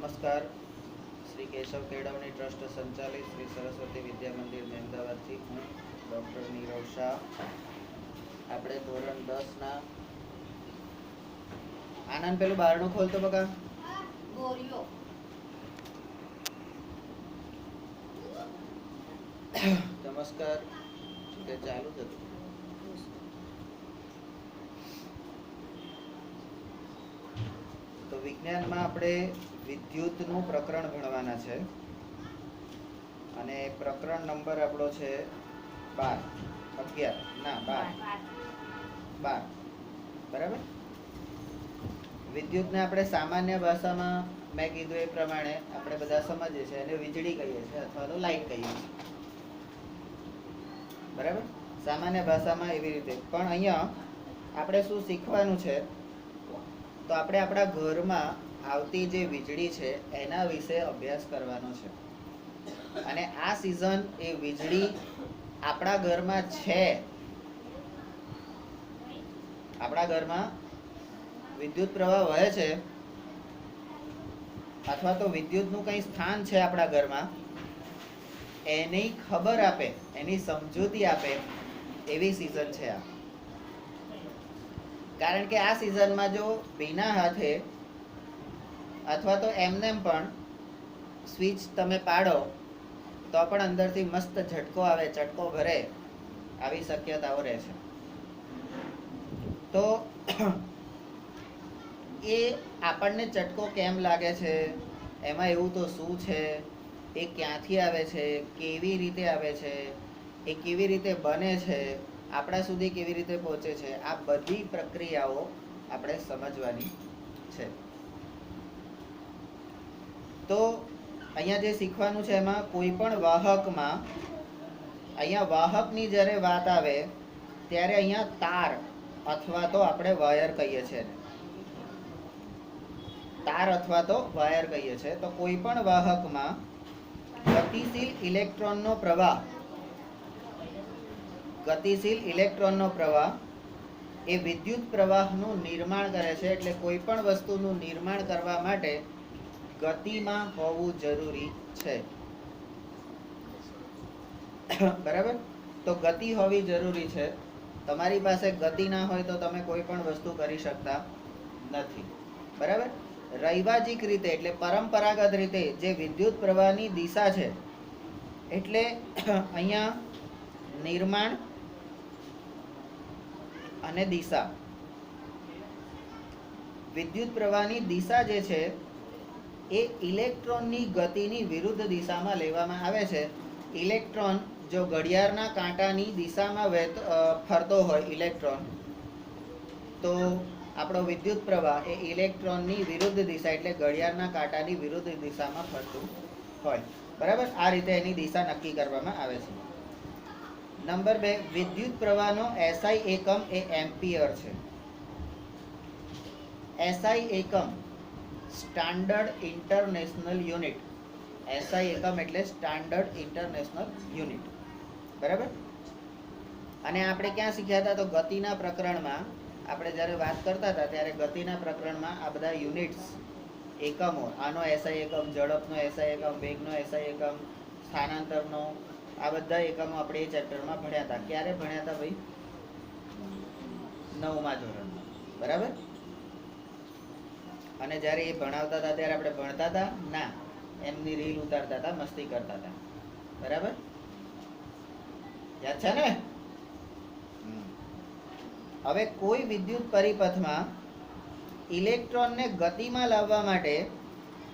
નમસ્કાર. શ્રી કેશવ કેળવણી ટ્રસ્ટ સંચાલિત શ્રી સરસ્વતી વિદ્યા મંદિર મહેમદાવાદથી હું ડૉક્ટર નીરવ શાહ. આપણે ધોરણ 10ના આનંદ પેલું બહારનું ખોલતો બકા ગોરીઓ નમસ્કાર. તે ચાલુ જ હતું. તો વિજ્ઞાનમાં આપણે વિદ્યુતનું પ્રકરણ ભણવાના છે અને પ્રકરણ નંબર આપણો છે 12 બરાબર. વિદ્યુતને આપણે સામાન્ય ભાષામાં મેં કીધું એ પ્રમાણે આપણે બધા સમજીએ છીએ, એને વીજળી કહીએ છીએ અથવા તો લાઈટ કહીએ છીએ, બરાબર. સામાન્ય ભાષામાં એવી રીતે. પણ અહીંયા આપણે શું શીખવાનું છે, તો આપણે આપણા ઘરમાં આવતી જે વીજળી છે એના વિશે અભ્યાસ કરવાનો છે. અને આ સિઝન એ વીજળી આપણા ઘરમાં છે, આપણા ઘરમાં વિદ્યુત પ્રવાહ વહે છે અથવા તો વિદ્યુતનું કંઈ સ્થાન છે આપણા ઘરમાં, એની ખબર આપે, એની સમજૂતી આપે એવી સિઝન છે આ. કારણ કે આ સિઝનમાં જો ભીના હાથે અથવા તો એમનેમ પણ સ્વિચ તમે પાડો તો પણ અંદરથી મસ્ત ઝટકો આવે, ચટકો ભરે, આવી શક્યતાઓ રહે છે. તો એ આપણને ચટકો કેમ લાગે છે, એમાં એવું તો શું છે, એ ક્યાંથી આવે છે, કેવી રીતે આવે છે, એ કેવી રીતે બને છે, આપણા સુધી કેવી રીતે પહોંચે છે, આ બધી પ્રક્રિયાઓ આપણે સમજવાની છે. તો અહીંયા જે શીખવાનું છે એમાં કોઈ પણ વાહકમાં, અહીંયા વાહકની જ્યારે વાત આવે ત્યારે અહીંયા તાર અથવા તો આપણે વાયર કહીએ છીએ, તાર અથવા તો વાયર કહીએ છીએ. તો કોઈ પણ વાહકમાં ગતિશીલ ઇલેક્ટ્રોનનો પ્રવાહ, ગતિશીલ ઇલેક્ટ્રોનનો પ્રવાહ એ વિદ્યુત પ્રવાહનું નિર્માણ કરે છે. એટલે કોઈ પણ વસ્તુનું નિર્માણ કરવા માટે ગતિમાં હોવું જરૂરી છે, બરાબર. તો ગતિ હોવી જરૂરી છે. તમારી પાસે ગતિ ના હોય તો તમે કોઈ પણ વસ્તુ કરી શકતા નથી, બરાબર. રૈવાજિક રીતે એટલે પરંપરાગત રીતે જે વિદ્યુત પ્રવાહની દિશા છે, એટલે અહીંયા નિર્માણ અને દિશા, વિદ્યુત પ્રવાહની દિશા જે છે એ ઇલેક્ટ્રોનની ગતિની વિરુદ્ધ દિશામાં લેવામાં આવે છે. ઇલેક્ટ્રોન જો ઘડિયાળના કાંટાની દિશામાં ફરતો હોય ઇલેક્ટ્રોન, તો આપણો વિદ્યુત પ્રવાહ એ ઇલેક્ટ્રોનની વિરુદ્ધ દિશા એટલે ઘડિયાળના કાંટાની વિરુદ્ધ દિશામાં ફરતું હોય, બરાબર. આ રીતે એની દિશા નક્કી કરવામાં આવે છે. નંબર 2, વિદ્યુત પ્રવાહનો એસઆઈ એકમ એ એમ્પિયર છે. એસઆઈ એકમ સ્ટાન્ડર્ડ ઇન્ટરનેશનલ યુનિટ. એસઆઈ એકમ એટલે સ્ટાન્ડર્ડ ઇન્ટરનેશનલ યુનિટ, બરાબર. અને આપણે ક્યાં શીખ્યા હતા, તો ગતિના પ્રકરણમાં આપણે જ્યારે વાત કરતા હતા ત્યારે ગતિના પ્રકરણમાં આ બધા યુનિટ્સ, એકમો, આનો એસઆઈ એકમ, ઝડપનો એસઆઈ એકમ, વેગનો એસઆઈ એકમ, સ્થાનાંતરનો, આ બધા એકમો આપણે એ ચેપ્ટરમાં ભણ્યા હતા. ક્યારે ભણ્યા હતા ભાઈ? 9મા ધોરણમાં, બરાબર. અને જ્યારે એ ભણાવતા હતા ત્યારે આપણે ભણતા હતા ના, એમની રીલ ઉતારતા હતા, મસ્તી કરતા હતા, બરાબર. યાદ છે ને? હવે કોઈ વિદ્યુત પરિપથમાં ઇલેક્ટ્રોનને ગતિમાં લાવવા માટે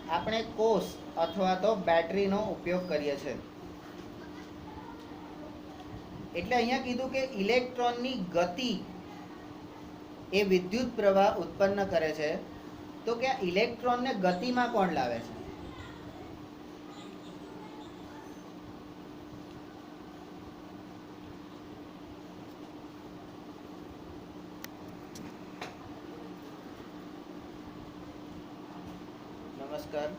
આપણે કોષ અથવા તો બેટરીનો ઉપયોગ કરીએ છીએ. એટલે અહીંયા કીધું કે ઇલેક્ટ્રોનની ગતિ એ વિદ્યુત પ્રવાહ ઉત્પન્ન કરે છે. તો કે આ ઇલેક્ટ્રોનને ગતિમાં કોણ લાવે છે? નમસ્કાર.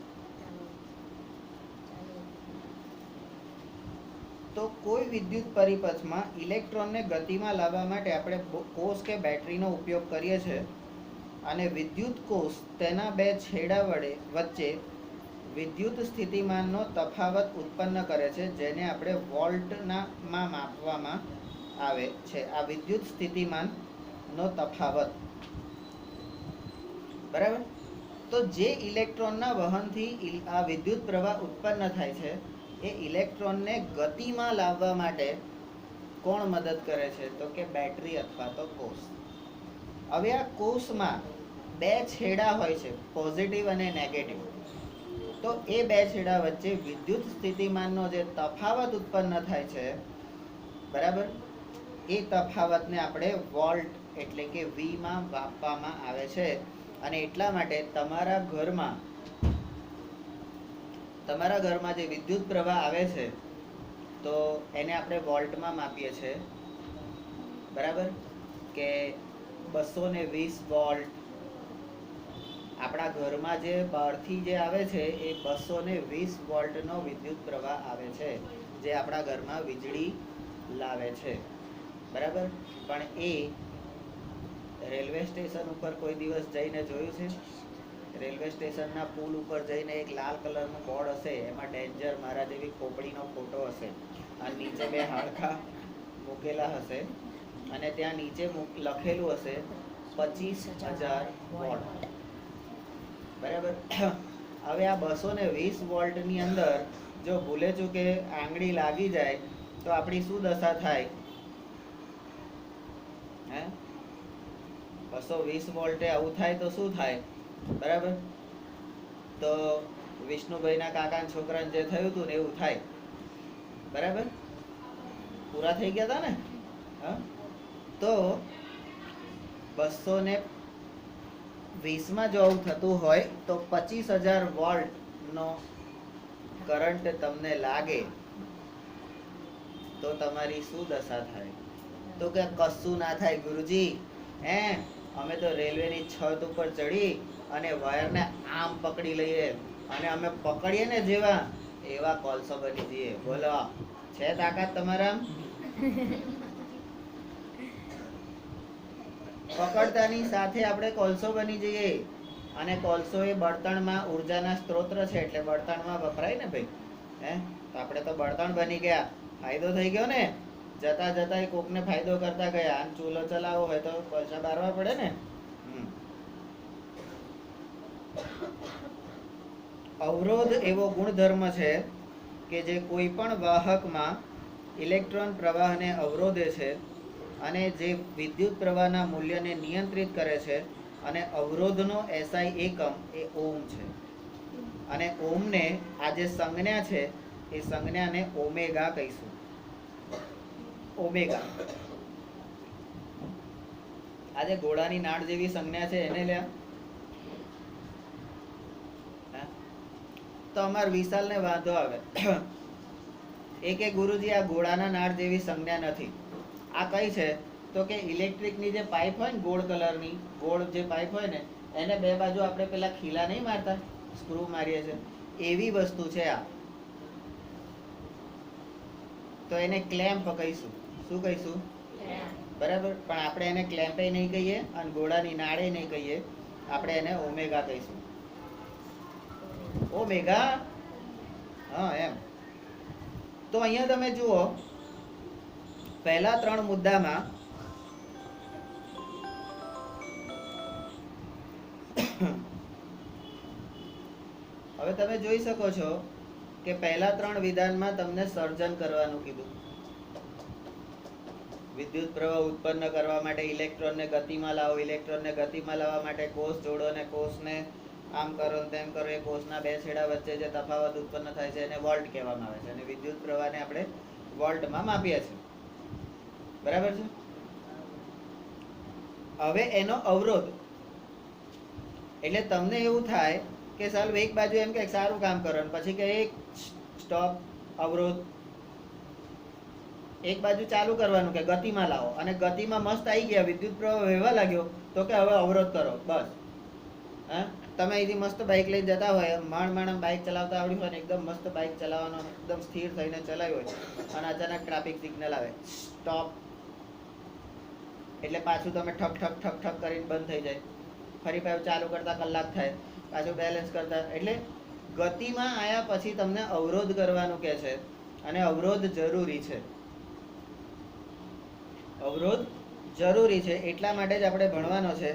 તો કોઈ વિદ્યુત પરિપથમાં ઇલેક્ટ્રોનને ગતિમાં લાવવા માટે આપણે કોષ કે બેટરીનો ઉપયોગ કરીએ છીએ. અને વિદ્યુત કોષ તેના બે છેડા વચ્ચે વિદ્યુત સ્થિતિમાનનો તફાવત ઉત્પન્ન કરે છે, જેને આપણે વોલ્ટમાં માપવામાં આવે છે. આ વિદ્યુત સ્થિતિમાનનો તફાવત, બરાબર. તો જે ઇલેક્ટ્રોનના વહનથી આ વિદ્યુત પ્રવાહ ઉત્પન્ન થાય છે, એ ઇલેક્ટ્રોનને ગતિમાં લાવવા માટે કોણ મદદ કરે છે? તો કે બેટરી અથવા તો કોષ. હવે આ કોષમાં બે છેડા હોય છે, પોઝિટિવ અને નેગેટિવ. તો એ બે છેડા વચ્ચે વિદ્યુત સ્થિતિમાનનો જે તફાવત ઉત્પન્ન થાય છે, બરાબર, એ તફાવતને આપણે વોલ્ટ એટલે કે વી માં માપવામાં આવે છે. અને એટલા માટે તમારા ઘરમાં જે વિદ્યુત પ્રવાહ આવે છે, તો એને આપણે વોલ્ટમાં માપીએ છીએ, બરાબર, કે 220 વોલ્ટ. આપણા ઘરમાં જે બહારથી જે આવે છે એ 220 વોલ્ટનો વિદ્યુત પ્રવાહ આવે છે, જે આપણા ઘરમાં વીજળી લાવે છે, બરાબર. પણ એ રેલવે સ્ટેશન ઉપર કોઈ દિવસ જઈને જોયું છે? રેલવે સ્ટેશનના પુલ ઉપર જઈને એક લાલ કલરનું બોર્ડ હશે, એમાં ડેન્જર મારા જેવી ખોપડીનો ફોટો હશે, અને નીચે બે હાડકા મૂકેલા હશે, અને ત્યાં નીચે લખેલું હશે 25,000 વોલ્ટ, બરાબર. હવે આ 220 વોલ્ટની અંદર જો ભૂલે ચૂકે આંગળી લાગી જાય તો આપણી શું દશા થાય? હે, 220 વોલ્ટે આવું થાય તો શું થાય? બરાબર. તો વિષ્ણુભાઈના કાકાના છોકરાને જે થયું હતું ને એવું થાય, બરાબર. પૂરા થઈ ગયા હતા ને. હા, તો 220 માં જો આવું થતું હોય તો 25,000 વોલ્ટનો કરંટ તમને લાગે તો તમારી શું દશા થાય? તો કે કશું ના થાય ગુરુજી, અમે તો રેલવેની છત ઉપર ચડી અને વાયરને આમ પકડી લઈએ, અને અમે પકડીએ ને જેવા એવા કોલસો બની જઈએ. બોલો, છે તાકાત તમારા? પકડતાની સાથે આપણે કોલસો બની જઈએ. અને કોલસો એ બળતણમાં ઉર્જાના સ્ત્રોત છે, એટલે બળતણમાં વપરાય ને ભાઈ. તો આપણે તો બળતણ બની ગયા, ફાયદો થઈ ગયો ને. જતા જતા કોકને ફાયદો કરતા ગયા. અને ચૂલો ચલાવવો હોય તો કોલસા બારવા પડે ને. અવરોધ એવો ગુણધર્મ છે કે જે કોઈ પણ વાહકમાં ઇલેક્ટ્રોન પ્રવાહને અવરોધે છે, અને જે વિદ્યુત પ્રવાહના મૂલ્યને નિયંત્રિત કરે છે. અને અવરોધનો SI એકમ એ ઓમ છે. અને ઓમને આ જે સંજ્ઞા છે એ સંજ્ઞાને ઓમેગા કહીશું. ઓમેગા, આ જે ઘોડાની નાળ જેવી સંજ્ઞા છે એને લ્યા. તો અમાર વિશાલને વાંધો આવે એ કે ગુરુજી આ ઘોડાના નાળ જેવી સંજ્ઞા નથી. આ કઈ છે? તો કે ઇલેક્ટ્રિકની જે પાઇપ હોય ને, ગોળ કલરની ગોળ જે પાઇપ હોય ને, એને બે બાજુ આપણે પેલા ખીલા નહીં મારતા, સ્ક્રૂ મારીએ છે, એવી વસ્તુ છે આ. તો એને ક્લેમ્પ કહીશું. શું કહીશું? બરાબર. પણ આપણે એને ક્લેમ્પે નહીં કહીએ અને ઘોડાની નાળે નહીં કહીએ, આપણે એને ઓમેગા કહીશું. ઓમેગા, હા એમ. તો અહીંયા તમે જુઓ, પહેલા 3 મુદ્દામાં હવે તમે જોઈ શકો છો કે પહેલા 3 વિધાનમાં તમને સર્જન કરવાનું કીધું. વિદ્યુત પ્રવાહ ઉત્પન્ન કરવા માટે ઇલેક્ટ્રોનને ગતિમાં લાવો, ઇલેક્ટ્રોનને ગતિમાં લાવવા માટે કોષ જોડો, અને કોષને આમ કરો તેમ કરો. એ કોષના બે છેડા વચ્ચે જે તફાવત ઉત્પન્ન થાય છે એને વોલ્ટ કહેવામાં આવે છે. અને વિદ્યુત પ્રવાહને આપણે વોલ્ટમાં માપીએ છીએ, બરાબર છે. હવે એનો અવરોધ, એટલે તમને એવું થાય કે સાલું એક બાજુ એમ કે સારું કામ કરો, પછી કે એક સ્ટોપ, અવરોધ. એક બાજુ ચાલુ કરવાનું કે ગતિમાં લાવો, અને ગતિમાં મસ્ત આવી ગયા, વિદ્યુત પ્રવાહ વહેવા લાગ્યો, તો કે હવે અવરોધ કરો, બસ. તમે અહીંથી મસ્ત બાઇક લઈ જતા હોય, માંડ બાઇક ચલાવતા આવડી હોય ને, એકદમ મસ્ત બાઇક ચલાવવાનો, એકદમ સ્થિર થઈને ચલાવ્યું હોય, અને અચાનક ટ્રાફિક સિગ્નલ આવે, સ્ટોપ. એટલે પાછું તમે ઠક ઠક ઠક ઠક કરીને બંધ થઈ જાય. ફરી પાછું ચાલુ કરતા કલાક થાય, પાછું બેલેન્સ કરતા. એટલે ગતિમાં આયા પછી તમને અવરોધ કરવાનું કહે છે અને અવરોધ જરૂરી છે. અવરોધ જરૂરી છે એટલા માટે જ આપણે ભણવાનો છે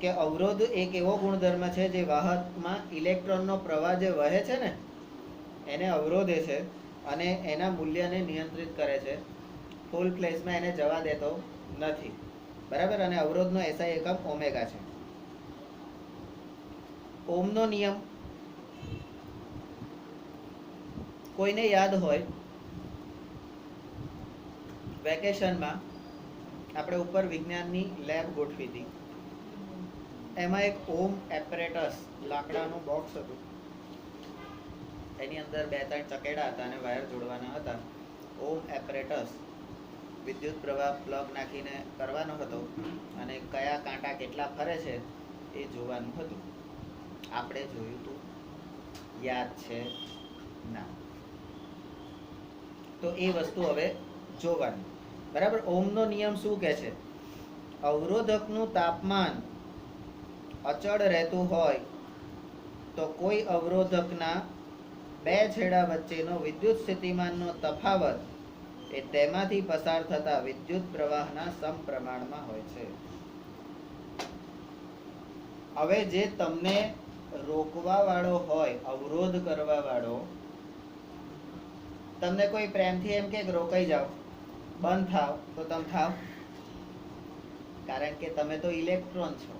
કે અવરોધ એક એવો ગુણધર્મ છે જે વાહકમાં ઇલેક્ટ્રોનનો પ્રવાહ જે વહે છે ને એને અવરોધે છે અને એના મૂલ્યને નિયંત્રિત કરે છે. ફૂલ પ્લેસમાં એને જવા દેતો નથી. બરાબર. અને અવરોધનો એસઆઈ એકમ ઓમેગા છે. ઓમનો નિયમ કોઈને યાદ હોય, વેકેશનમાં આપણે ઉપર વિજ્ઞાનની લેબ ગોઠવી હતી. એમાં એક ઓમ એપરેટસ લાકડાનું બોક્સ હતું. એની અંદર 2-3 ચકેડા હતા અને વાયર જોડવાના હતા. ઓમ એપરેટસ વિદ્યુત પ્રવાહ પ્લગ નાખીને કરવાનો હતો અને કયા કાંટા કેટલા ફરે છે એ જોવાનું હતું. આપણે જોયું હતું, યાદ છે ના? તો એ વસ્તુ હવે જોવાની. બરાબર. ઓમનો નિયમ શું કહે છે? અવરોધકનું તાપમાન અચળ રહેતું હોય તો કોઈ અવરોધકના 2 છેડા વચ્ચેનો વિદ્યુત સ્થિતિમાનનો તફાવત એ તેમાંથી પસાર થતા વિદ્યુત પ્રવાહના સમપ્રમાણમાં હોય છે. હવે જે તમને રોકવા વાળો હોય, અવરોધ કરવા વાળો, તમને કોઈ પ્રેમથી એમ કે રોકાઈ જાઓ, બંધ થાવ, તો તમે થાવ? કારણ કે તમે તો ઇલેક્ટ્રોન છો.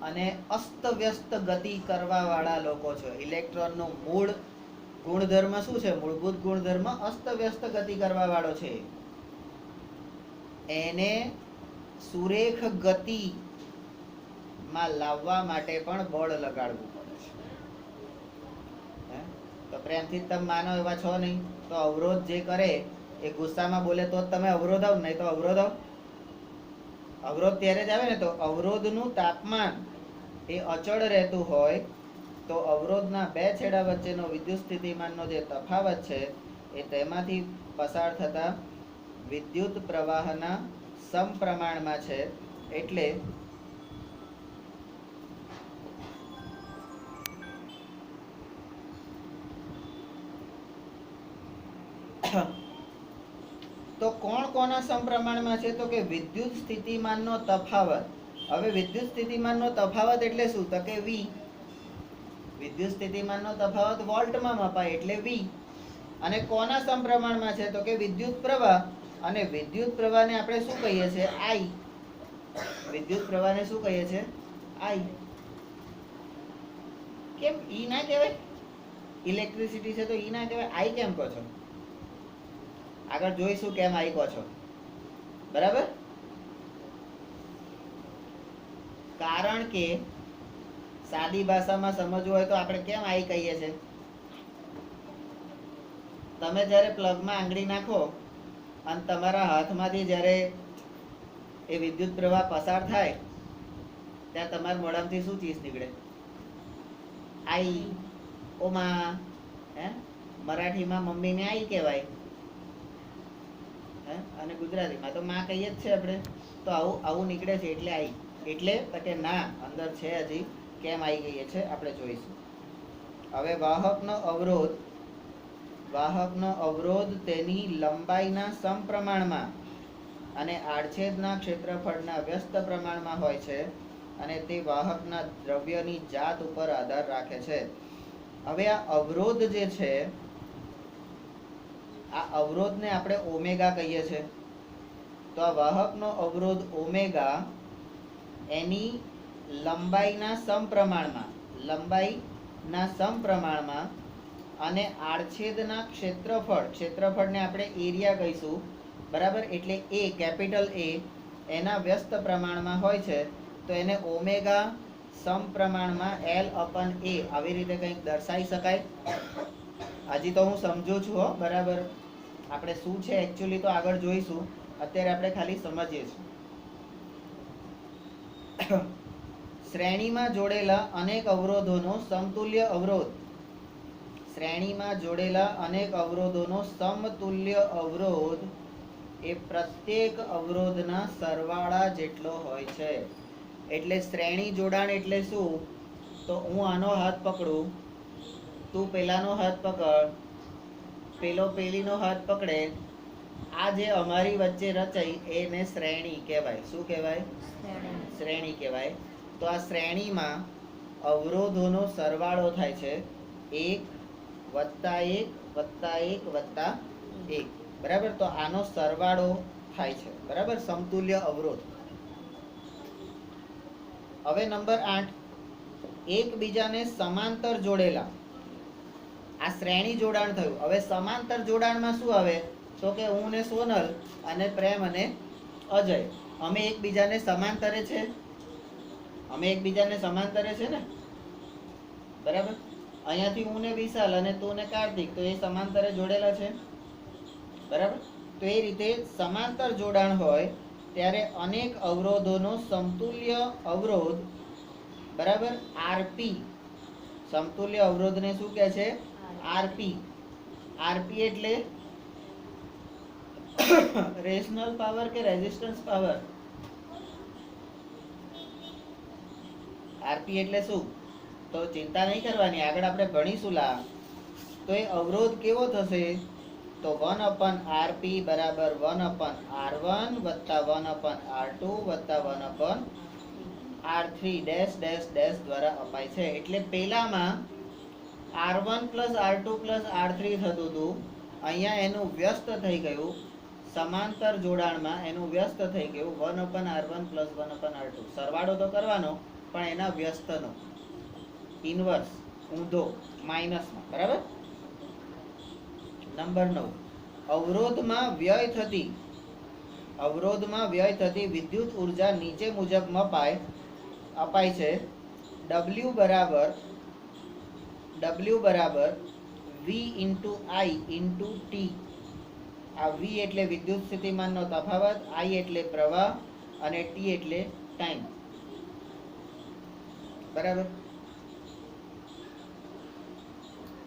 અને અસ્તવ્યસ્ત ગતિ કરવા વાળા લોકો છો. ઇલેક્ટ્રોનનું મૂળ ગુણધર્મ શું છે? મૂળભૂત ગુણધર્મ અસ્તવ્યસ્ત ગતિ કરવા વાળો છે. એને સુરેખ ગતિમાં લાવવા માટે પણ બળ લગાડવું પડે છે. તો પ્રેમથી તમે માનો એવા છો નહીં, તો અવરોધ જે કરે એ ગુસ્સામાં બોલે તો તમે અવરોધાવ, નહીં તો અવરોધાવ. અવરોધ ત્યારે જ આવે ને. તો અવરોધનું તાપમાન એ અચળ રહેતું હોય તો અવરોધના 2 છેડા વચ્ચેનો વિદ્યુત સ્થિતિમાનનો જે તફાવત છે એ તેમાંથી પસાર થતા વિદ્યુત પ્રવાહના સમપ્રમાણમાં છે. એટલે તો કોણ કોના સમપ્રમાણમાં છે? તો કે વિદ્યુત સ્થિતિમાનનો તફાવત. હવે વિદ્યુત સ્થિતિમાનનો તફાવત એટલે શું? તો કે V. વિદ્યુત સ્થિતિમાનનો તફાવત વોલ્ટમાં મપાય એટલે V. અને કોના સમપ્રમાણમાં છે? તો કે વિદ્યુત પ્રવાહ. અને વિદ્યુત પ્રવાહને આપણે શું કહીએ છીએ? I. વિદ્યુત પ્રવાહને શું કહીએ છીએ? I. કેમ E ના કહેવાય? ઇલેક્ટ્રિસિટી છે તો E ના કહેવાય, I કેમ કહો છો? આગળ જોઈશું કેમ I કહો છો. બરાબર. કારણ કે સાદી ભાષામાં સમજવું હોય તો આપણે કેમ I કહીએ છીએ? તમે જ્યારે પ્લગમાં આંગળી નાખો અને તમારા હાથમાંથી જ્યારે એ વિદ્યુત પ્રવાહ પસાર થાય ત્યાં તમારા મોઢામાંથી શું ચીજ નીકળે? I. ઓમાં મરાઠીમાં મમ્મીને I કહેવાય, અને ગુજરાતીમાં તો માં કહીએ જ છે આપણે. તો આવું નીકળે છે એટલે I. એટલે કે ના, અંદર છે હજી. કેમ I કહીએ છે આપણે જોઈશું. હવે વાહકનો અવરોધ તેની લંબાઈના સમપ્રમાણમાં અને આડછેદના ક્ષેત્રફળના વ્યસ્ત પ્રમાણમાં હોય છે અને તે વાહકના દ્રવ્યની જાત ઉપર આધાર રાખે છે. હવે આ અવરોધ જે છે, આ અવરોધને આપણે ઓમેગા કહીએ છીએ. તો આ વાહકનો અવરોધ ઓમેગા એની લંબાઈના સમપ્રમાણમાં અને આડછેદના ક્ષેત્રફળને આપણે એરિયા કહીશું. બરાબર. એટલે A, કેપિટલ A એના વ્યસ્ત પ્રમાણમાં હોય છે. તો એને ઓમેગા સમપ્રમાણમાં L/A આવી રીતે કંઈક દર્શાવી શકાય. હજી તો હું સમજુ છું હો. બરાબર. આપણે શું છે એકચ્યુઅલી તો આગળ જોઈશું. અત્યારે આપણે ખાલી સમજીએ છીએ. શ્રેણીમાં જોડેલા અનેક અવરોધોનો સમતુલ્ય અવરોધ એ પ્રત્યેક અવરોધના સરવાળા જેટલો હોય છે. એટલે શ્રેણી જોડાણ એટલે શું? તો હું આનો હાથ પકડું, તું પેલાનો હાથ પકડ, પેલો પેલીનો હાથ પકડે, આ જે અમારી વચ્ચે રચાઈ એને શ્રેણી કહેવાય. શું કહેવાય? શ્રેણી કહેવાય. તો આ શ્રેણીમાં અવરોધોનો સરવાળો થાય છે 1 વત્તા 1 વત્તા 1 વત્તા 1. બરાબર? તો આનો સરવાળો થાય છે. બરાબર? સમતુલ્ય અવરોધ. હવે નંબર 8, એકબીજાને સમાંતર જોડેલા. આ શ્રેણી જોડાણ થયું. હવે સમાંતર જોડાણમાં શું આવે? તો કે હું ને સોનલ અને પ્રેમ અને અજય, અમે એકબીજાને સમાંતરે છે. અમે એકબીજાને સમાંતરે છે ને. બરાબર? અહીંયાથી હું ને વિશાલ અને તું ને કાર્તિક, તો એ સમાંતરે જોડેલા છે. બરાબર? તો એ રીતે સમાંતર જોડાણ હોય ત્યારે અનેક અવરોધોનો સમતુલ્ય અવરોધ, બરાબર, આરપી. સમતુલ્ય અવરોધને શું કહે છે? આરપી. આરપી એટલે રેશનલ પાવર કે રેઝિસ્ટન્સ પાવર? આરપી એટલે શું? તો ચિંતા નહીં કરવાની, આગળ આપણે ભણીશું. તો એ અવરોધ કેવો થશે? તો 1/rp બરાબર 1/r1 વત્તા 1/r2 વત્તા 1/r3 ડેશ ડેશ ડેશ દ્વારા અપાય છે. એટલે પેલામાં r1 plus r2 plus r3 થતું હતું, અહીંયા એનું વ્યસ્ત થઈ ગયું. સમાંતર જોડાણમાં એનું વ્યસ્ત થઈ ગયું 1/r1 પ્લસ 1/r2. સરવાળો તો કરવાનો પણ એના વ્યસ્તનો ઇન્વર્સ, ઊંધો, માઇનસમાં. બરાબર? નંબર 9, અવરોધમાં વ્યય થતી વિદ્યુત ઉર્જા નીચે મુજબ અપાય છે. W બરાબર V into I into T. આ V એટલે વિદ્યુત સ્થિતિમાનનો તફાવત, I એટલે પ્રવાહ અને T એટલે ટાઈમ. બરાબર?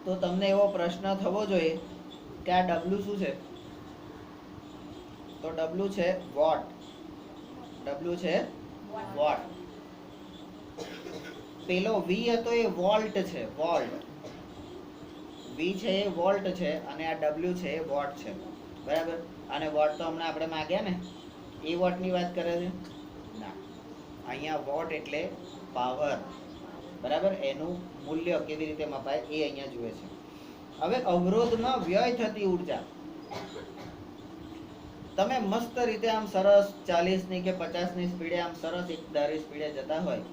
તો તમને એવો પ્રશ્ન થવો જોઈએ કે આ W શું છે? તો W છે વોટ. W છે વોટ. પેલો V હતો એ વોલ્ટ છે. વોલ્ટ. V છે એ વોલ્ટ છે અને આ W છે એ વોટ છે. બરાબર? અને વોટ તો હમણાં આપણે માંગ્યા ને, એ વોટની વાત કરે છે ના. અહીંયા વોટ એટલે પાવર. બરાબર? એનું મૂલ્ય કેવી રીતે મપાય એ અહીંયા જુએ છે. હવે અવરોધમાં વ્યય થતી ઉર્જા, તમે મસ્ત રીતે આમ સરસ 40 ની કે 50 ની સ્પીડે આમ સરસ એક ધારી સ્પીડે જતા હોય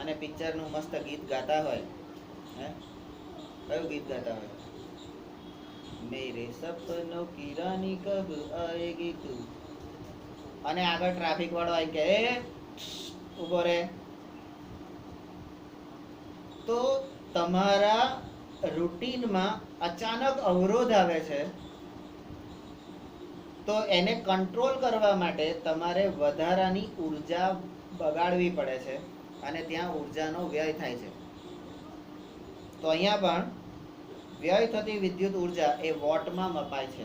અને પિક્ચરનું મસ્ત ગીત ગાતા હોય. કયું ગીત ગાતા હોય? મેરે સપનો કી રાની કબ આએગી તું. અને આગળ ટ્રાફિક વાળો આવી કે એ ઉભો રે. તો તમારા રૂટીનમાં અચાનક અવરોધ આવે છે, તો એને કંટ્રોલ કરવા માટે તમારે વધારાની ઉર્જા બગાડવી પડે છે અને ત્યાં ઉર્જાનો વ્યય થાય છે. તો અહીંયા પણ વ્યય થતી વિદ્યુત ઉર્જા એ વોટમાં મપાય છે.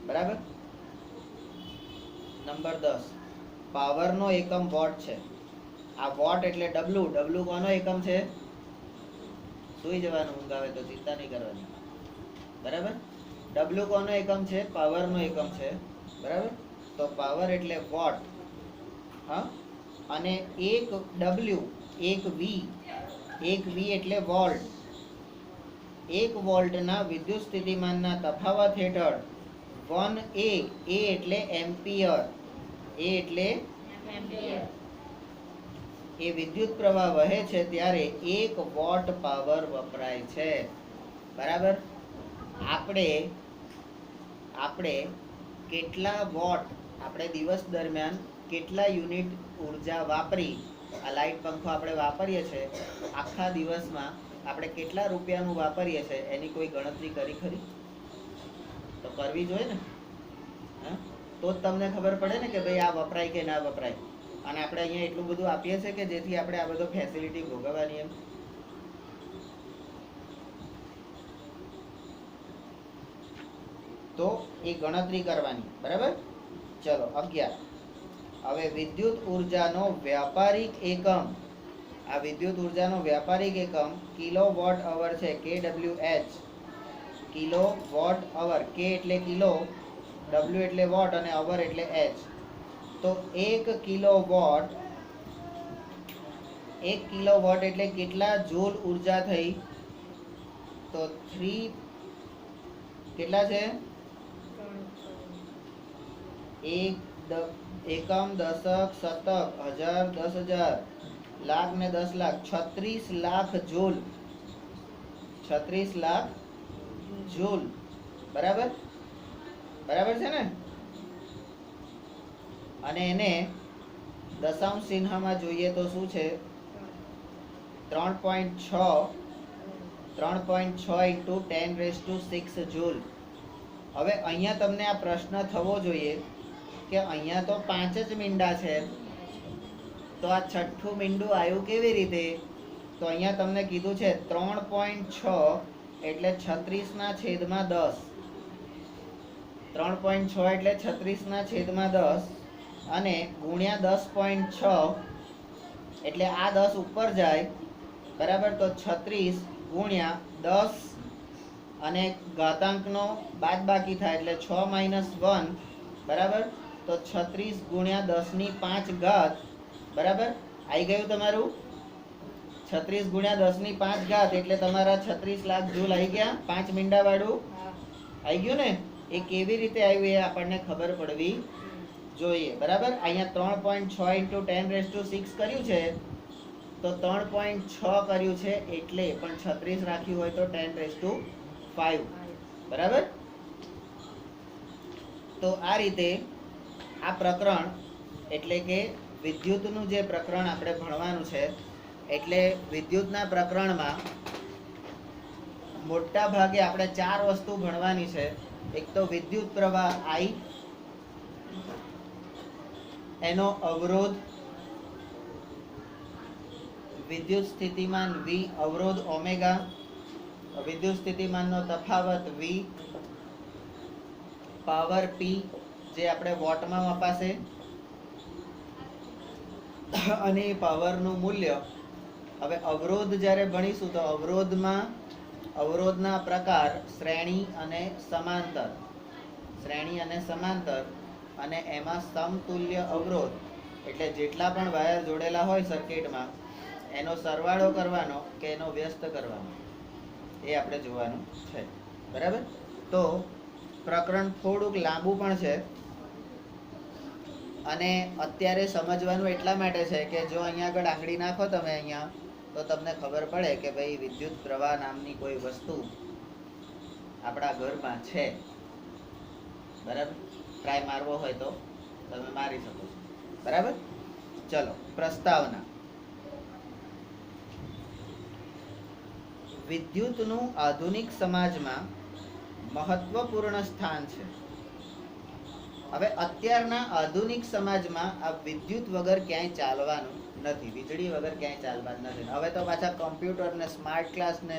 બરાબર? નંબર 10, પાવરનો એકમ વોટ છે. આ વોટ એટલે W કોનો એકમ છે? સુઈ જવાનું, ઊંઘ આવે તો ચિંતા નહીં કરવાની. બરાબર? W કોનો એકમ છે? પાવરનો એકમ છે. બરાબર? તો પાવર એટલે વોટ. હા, અને એક W, એક V એટલે વોલ્ટ. 1 વોલ્ટના વિદ્યુત સ્થિતિમાનના તફાવત હેઠળ 1A, A એટલે એમ્પિયર, A એટલે એ વિદ્યુત પ્રવાહ વહે છે ત્યારે 1 વોટ પાવર વપરાય છે. બરાબર? આપણે કેટલા વોટ, આપણે દિવસ દરમિયાન કેટલા યુનિટ ઉર્જા વાપરી, આ લાઇટ પંખો આપણે વાપરીએ છીએ, આખા દિવસમાં આપણે કેટલા રૂપિયાનું વાપરીએ છીએ એની કોઈ ગણતરી કરી ખરી? તો કરવી જોઈએ ને. તો જ તમને ખબર પડે ને કે ભાઈ આ વપરાય કે ના વપરાય. અને આપણે અહીંયા એટલું બધું આપીએ છીએ કે જેથી આપણે આ બધો ફેસિલિટી ભોગવવાની એમ. તો એ ગણતરી કરવાની. બરાબર? ચલો 11, હવે વિદ્યુત ઉર્જાનો વ્યાપારિક એકમ આ વિદ્યુત ઉર્જાનો વ્યાપારિક એકમ કિલોવોટ અવર છે, kWh. કિલોવોટ અવર, કે એટલે કિલો, ડબલ્યુ એટલે વોટ અને અવર એટલે એચ. તો 1 કિલોવોટ એટલે કેટલા જૂલ ઉર્જા થઈ? તો 3 કેટલા છે? એકમ, દશક, શતક, હજાર, 10,000, લાખ ને 10 લાખ, 36 લાખ જૂલ. 36 લાખ જૂલ. બરાબર છે ને? અને એને દશાંશ ચિહ્નમાં જોઈએ તો શું છે? 3.6 ઇન્ટુ 10⁶ જૂલ. હવે અહીંયા તમને આ પ્રશ્ન થવો જોઈએ કે અહીંયા તો 5 જ મીંડા છે, તો આ છઠ્ઠું મીંડું આવ્યું કેવી રીતે? તો અહીંયા તમને કીધું છે 3.6 એટલે 36/10. 3.6 એટલે 36/10 અને ગુણ્યા 10.6 એટલે આ 10 ઉપર જાય. બરાબર? તો 36 ગુણ્યા 10 અને ઘાતાંકનો બાદ બાકી થાય એટલે 6 - 1. બરાબર? તો 36 ગુણ્યા 10⁵ ઘાત. બરાબર? આવી ગયું તમારું? 36 ગુણ્યા 10⁵ ઘાત એટલે તમારા 36 લાખ જૂલ આવી ગયા. 5 મીંડા વાળું આવી ગયું ને? એ કેવી રીતે આવ્યું એ આપણને ખબર પડવી જોઈએ. બરાબર? અહીંયા 3.6 ઇન્ટુ 10⁶ કર્યું છે, તો 3.6 કર્યું છે એટલે પણ 36 રાખ્યું હોય તો 10⁵. બરાબર? તો આ રીતે આ પ્રકરણ એટલે કે વિદ્યુતનું જે પ્રકરણ આપણે ભણવાનું છે, એટલે વિદ્યુતના પ્રકરણમાં મોટા ભાગે આપણે 4 વસ્તુ ભણવાની છે. એક તો વિદ્યુત પ્રવાહ I, એનો અવરોધ, વિદ્યુત સ્થિતિમાન V, અવરોધ ઓમેગા, વિદ્યુત સ્થિતિમાનનો તફાવત V, પાવર P જે આપણે વોટમાં મપાશે અને પાવરનું મૂલ્ય. હવે અવરોધ જ્યારે ભણીશું તો અવરોધના પ્રકાર શ્રેણી અને સમાંતર, અને એમાં સમતુલ્ય અવરોધ એટલે જેટલા પણ વાયર જોડેલા હોય સર્કિટમાં એનો સરવાળો કરવાનો કે એનો વ્યસ્ત કરવાનો, એ આપણે જોવાનું છે. બરાબર? તો પ્રકરણ થોડુંક લાંબુ પણ છે અને અત્યારે સમજવાનું એટલા માટે છે કે જો અહીંયા આગળ આંગળી નાખો તમે અહીંયા, તો તમને ખબર પડે કે ભાઈ વિદ્યુત પ્રવાહ નામની કોઈ વસ્તુ આપણા ઘરમાં છે. બરાબર? ટ્રાય મારવો હોય તો તમે મારી શકો છો. બરાબર? ચલો, પ્રસ્તાવના. વિદ્યુતનું આધુનિક સમાજમાં મહત્વપૂર્ણ સ્થાન છે. હવે અત્યારના આધુનિક સમાજમાં આ વિદ્યુત વગર ક્યાંય ચાલવાનું નથી, વીજળી વગર ક્યાંય ચાલવાનું નથી. હવે તો પાછા કમ્પ્યુટર ને સ્માર્ટ ક્લાસ ને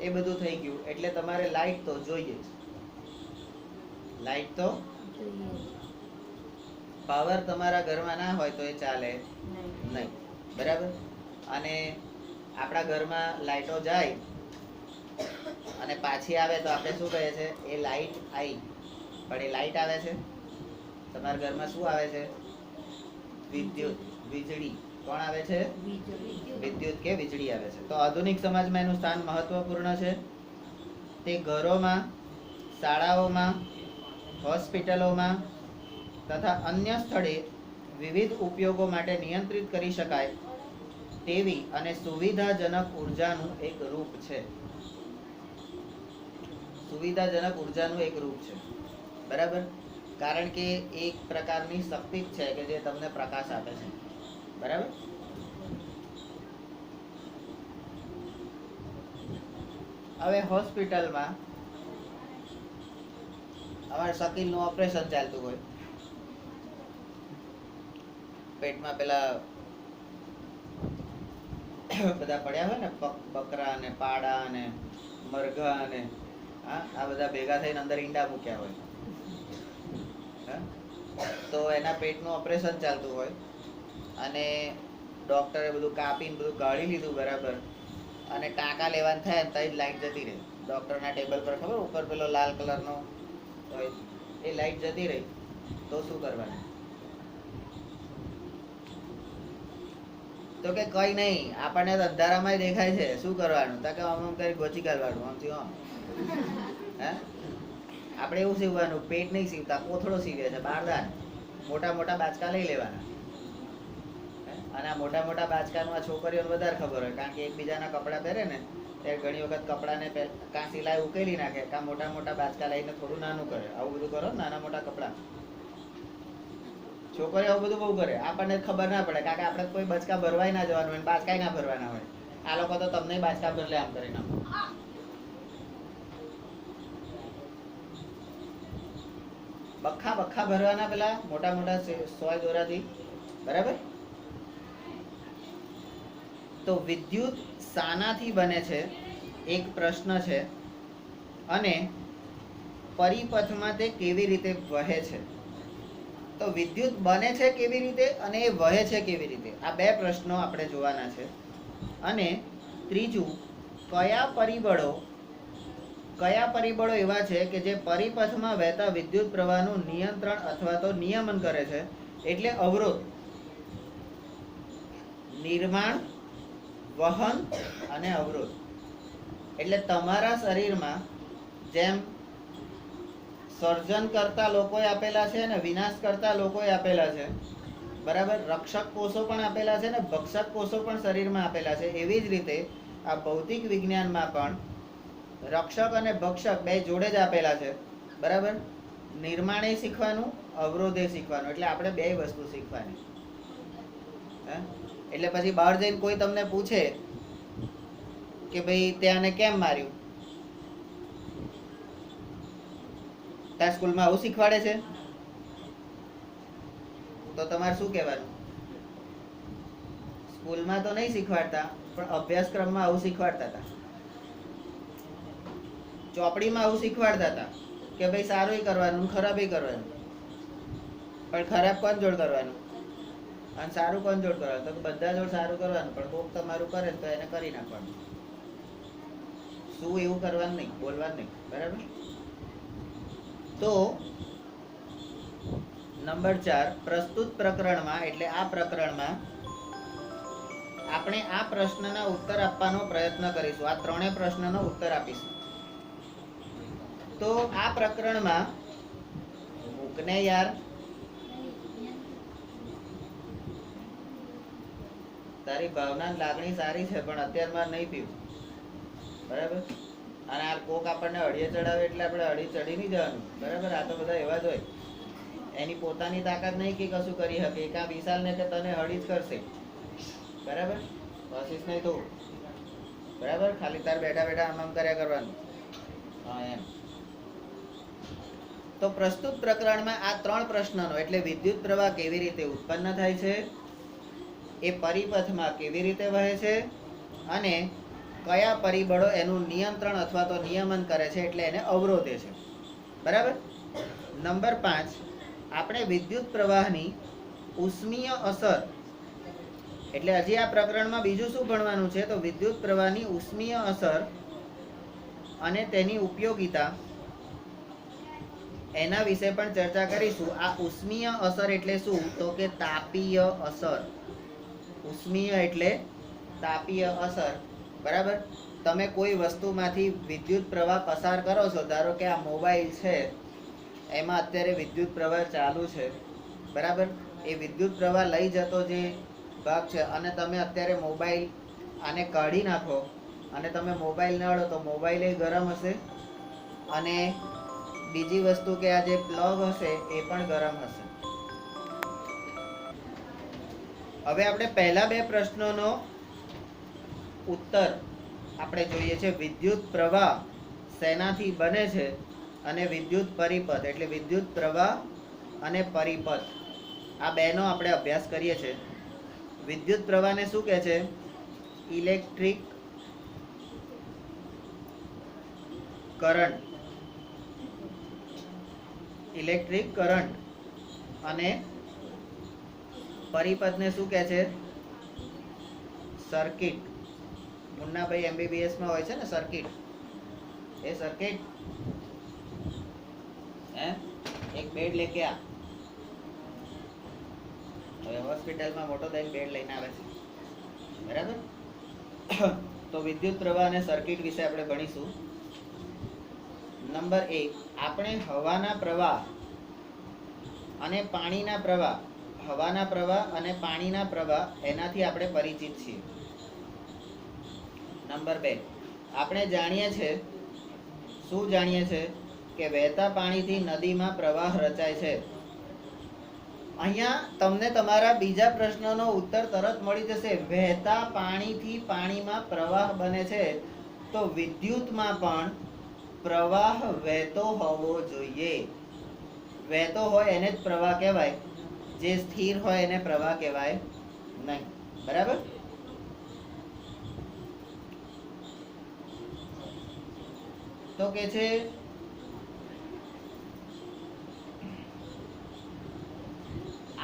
એ બધું થઈ ગયું એટલે તમારે લાઈટ તો જોઈએ. લાઈટ તો પાવર તમારા ઘરમાં ના હોય તો એ ચાલે નહીં. બરાબર? અને આપણા ઘરમાં લાઈટો જાય અને પાછી આવે તો આપણે શું કહીએ છીએ? એ લાઈટ આવી. પણ એ લાઈટ આવે છે? તમારા ઘરમાં શું આવે છે? વિદ્યુત, વીજળી. કોણ આવે છે? વિદ્યુત કે વીજળી આવે છે. તો આધુનિક સમાજમાં એનું સ્થાન મહત્વપૂર્ણ છે. તે ઘરોમાં, શાળાઓમાં, હોસ્પિટલોમાં તથા અન્ય સ્થળે વિવિધ ઉપયોગો માટે નિયંત્રિત કરી શકાય તેવી અને સુવિધાજનક ઉર્જાનું એક રૂપ છે. સુવિધાજનક ઉર્જાનું એક રૂપ છે. બરાબર? કારણ કે એક પ્રકારની શક્તિ છે કે જે તમને પ્રકાશ આપે છે. બરાબર? હવે હોસ્પિટલમાં અમારે શકીલનું ઓપરેશન ચાલતું હોય, પેટમાં પેલા બધા પડ્યા હોય ને, બકરા ને પાડા ને મરઘા ને આ બધા ભેગા થઈને અંદર ઈંડા મૂક્યા હોય, તો એના પેટનું ઓપરેશન ચાલતું હોય અને ડોક્ટરે બધું કાપીને બધું કાઢી લીધું બરાબર, અને ટાંકા લેવાનું થાય ને તો લાઈટ જતી રહી ડૉક્ટરના ટેબલ પર, ખબર ઉપર પેલો લાલ કલરનો હોય એ લાઈટ જતી રહી તો શું કરવાનું? તો કે કઈ નહીં, આપણને અંધારામાં દેખાય છે, શું કરવાનું? તો કે આમ આમ કરી ગોચી કાઢવાનું આમથી આમ. હે આપણે એવું સીવવાનું, પેટ નહીં સીવતા, કોથળો સીવે છે, બારદાન મોટા મોટા બાચકા લઈ લેવાના. અને આ મોટા મોટા બાચકામાં છોકરીઓને વધારે ખબર હોય, કારણ કે એકબીજાના કપડાં પહેરે ને ત્યારે ઘણી વખત કપડાને કાં સિલાઈ ઉકેલી નાખે, કાં મોટા મોટા બાચકા લઈને થોડું નાનું કરે. આવું બધું કરો નાના મોટા કપડાં, છોકરીઓ આવું બધું બહુ કરે, આપણને ખબર ના પડે, કારણ કે આપણે કોઈ બાચકા ભરવાય ના જવાનું હોય, બાચકા ના ભરવાના હોય. આ લોકો તો તમને બાચકા ભર લે આમ કરીને. બખ્ખા બખ્ખા ભરવાના પેલા મોટા મોટા સોય દોરાથી, બરાબર. તો વિદ્યુત શાનાથી બને છે એક પ્રશ્ન છે, અને પરિપથમાં તે કેવી રીતે વહે છે? તો વિદ્યુત બને છે કેવી રીતે અને એ વહે છે કેવી રીતે, આ બે પ્રશ્નો આપણે જોવાના છે. અને ત્રીજું, કયા પરિબળો એવા છે કે જે પરિપથમાં વહેતા વિદ્યુત પ્રવાહનું નિયંત્રણ અથવા તો નિયમન કરે છે? એટલે અવરોધ, નિર્માણ, વહન અને અવરોધ. એટલે તમારા શરીરમાં જેમ સર્જન કરતા લોકો આપેલા છે ને વિનાશ કરતા લોકો આપેલા છે, બરાબર, રક્ષક કોષો પણ આપેલા છે ને ભક્ષક કોષો પણ શરીરમાં આપેલા છે, એવી જ રીતે આ ભૌતિક વિજ્ઞાનમાં પણ રક્ષક અને ભક્ષક બે જોડે જ આપેલા છે, બરાબર. નિર્માણે શીખવાનું, અવરોધે શીખવાનું, એટલે આપણે બે વસ્તુ શીખવાની. એટલે પછી બહાર જઈને કોઈ તમને પૂછે કે ભાઈ ત્યાંને કેમ માર્યું, ત્યાં સ્કૂલમાં આવું શીખવાડે છે, તો તમારે શું કહેવાનું? સ્કૂલમાં તો નહીં શીખવાડતા, પણ અભ્યાસક્રમમાં આવું શીખવાડતા હતા, ચોપડીમાં આવું શીખવાડતા હતા કે ભાઈ સારું કરવાનું, ખરાબ કરવાનું. પણ ખરાબ કોણ જોડ કરવાનું અને સારું કોણ જોડ કરવાનું? તો બધા જોડ સારું કરવાનું, પણ કોક તમારું કરે તો એને કરી નાખવાનું. શું એવું કરવાનું નહીં, બોલવાનું નહીં, બરાબર. તો નંબર 4, પ્રસ્તુત પ્રકરણમાં, એટલે આ પ્રકરણમાં આપણે આ પ્રશ્નના ઉત્તર આપવાનો પ્રયત્ન કરીશું. આ ત્રણેય પ્રશ્નનો ઉત્તર આપીશું. તો આ પ્રકરણમાં મૂકને યાર, તારી ભાવના લાગણી સારી છે, પણ અત્યારમાં નહીં પીવું, બરાબર. અને આ કોક આપણને અડીએ ચડાવે એટલે આપણે અડી ચડી નહીં જવાનું, બરાબર. આ તો બધા એવા જ હોય, એની પોતાની તાકાત નહીં કે કશું કરી શકે, કાં વિશાલને કે તને અડી જ કરશે, બરાબર. કોશિશ નહીં તો, બરાબર. ખાલી તાર બેઠા બેઠા આમ કર્યા કરવાનું. હા એમ. તો પ્રસ્તુત પ્રકરણમાં આ ત્રણ પ્રશ્નનો, એટલે વિદ્યુત પ્રવાહ કેવી રીતે ઉત્પન્ન થાય છે, એ પરિપથમાં કેવી રીતે વહે છે, અને કયા પરિબળો એનું નિયંત્રણ અથવા તો નિયમન કરે છે, એટલે એને અવરોધે છે, બરાબર. નંબર 5, આપણે વિદ્યુત પ્રવાહની ઉષ્મીય અસર, એટલે હજી આ પ્રકરણમાં બીજું શું ભણવાનું છે? તો વિદ્યુત પ્રવાહની ઉષ્મીય અસર અને તેની ઉપયોગિતા, એના વિશે પણ ચર્ચા કરીશું. આ ઉષ્મીય અસર એટલે શું? તો કે તાપીય અસર. ઉષ્મીય એટલે તાપીય અસર, બરાબર. તમે કોઈ વસ્તુમાંથી વિદ્યુત પ્રવાહ પસાર કરો છો, ધારો કે આ મોબાઈલ છે, એમાં અત્યારે વિદ્યુત પ્રવાહ ચાલુ છે, બરાબર. એ વિદ્યુત પ્રવાહ લઈ જતો જે ભાગ છે, અને તમે અત્યારે મોબાઈલ આને કાઢી નાખો અને તમે મોબાઈલ નળો તો મોબાઈલ એ ગરમ હશે, અને બીજી વસ્તુ કે આ જે પ્લગ હશે એ પણ ગરમ હશે. હવે આપણે પહેલા બે પ્રશ્નોનો ઉત્તર આપણે જોઈએ છે. વિદ્યુત પ્રવાહ શેનાથી બને છે અને વિદ્યુત પરિપથ, એટલે વિદ્યુત પ્રવાહ અને પરિપથ, આ બેનો આપણે અભ્યાસ કરીએ છીએ. વિદ્યુત પ્રવાહને શું કહે છે? Electric current, electric current. અને પરિપથને શું કહે છે? સર્કિટ, મુન્નાભાઈ MBBS માં હોય છે ને સર્કિટ, એ સર્કિટ હે એક બેડ લેકે આ, હવે હોસ્પિટલમાં મોટો દઈને બેડ લઈને આવે છે, બરાબર. તો વિદ્યુત પ્રવાહ અને સર્કિટ વિશે આપણે ભણીશું. નંબર 1, આપણે હવાના પ્રવાહ અને પાણીના પ્રવાહ, હવાના પ્રવાહ અને પાણીના પ્રવાહ એનાથી આપણે પરિચિત છીએ. નંબર 2, આપણે જાણીએ છીએ, શું જાણીએ છીએ કે વહેતા પાણીથી નદીમાં પ્રવાહ રચાય છે. અહીંયા તમને તમારા બીજા પ્રશ્નનો ઉત્તર તરત મળી જશે. વહેતા પાણીથી પાણીમાં પ્રવાહ બને છે, તો વિદ્યુતમાં પણ પ્રવાહ વહેતો હોવો જોઈએ. વહેતો હોય એને જ પ્રવાહ કહેવાય, જે સ્થિર હોય એને પ્રવાહ કહેવાય નહીં. બરાબર. તો કે છે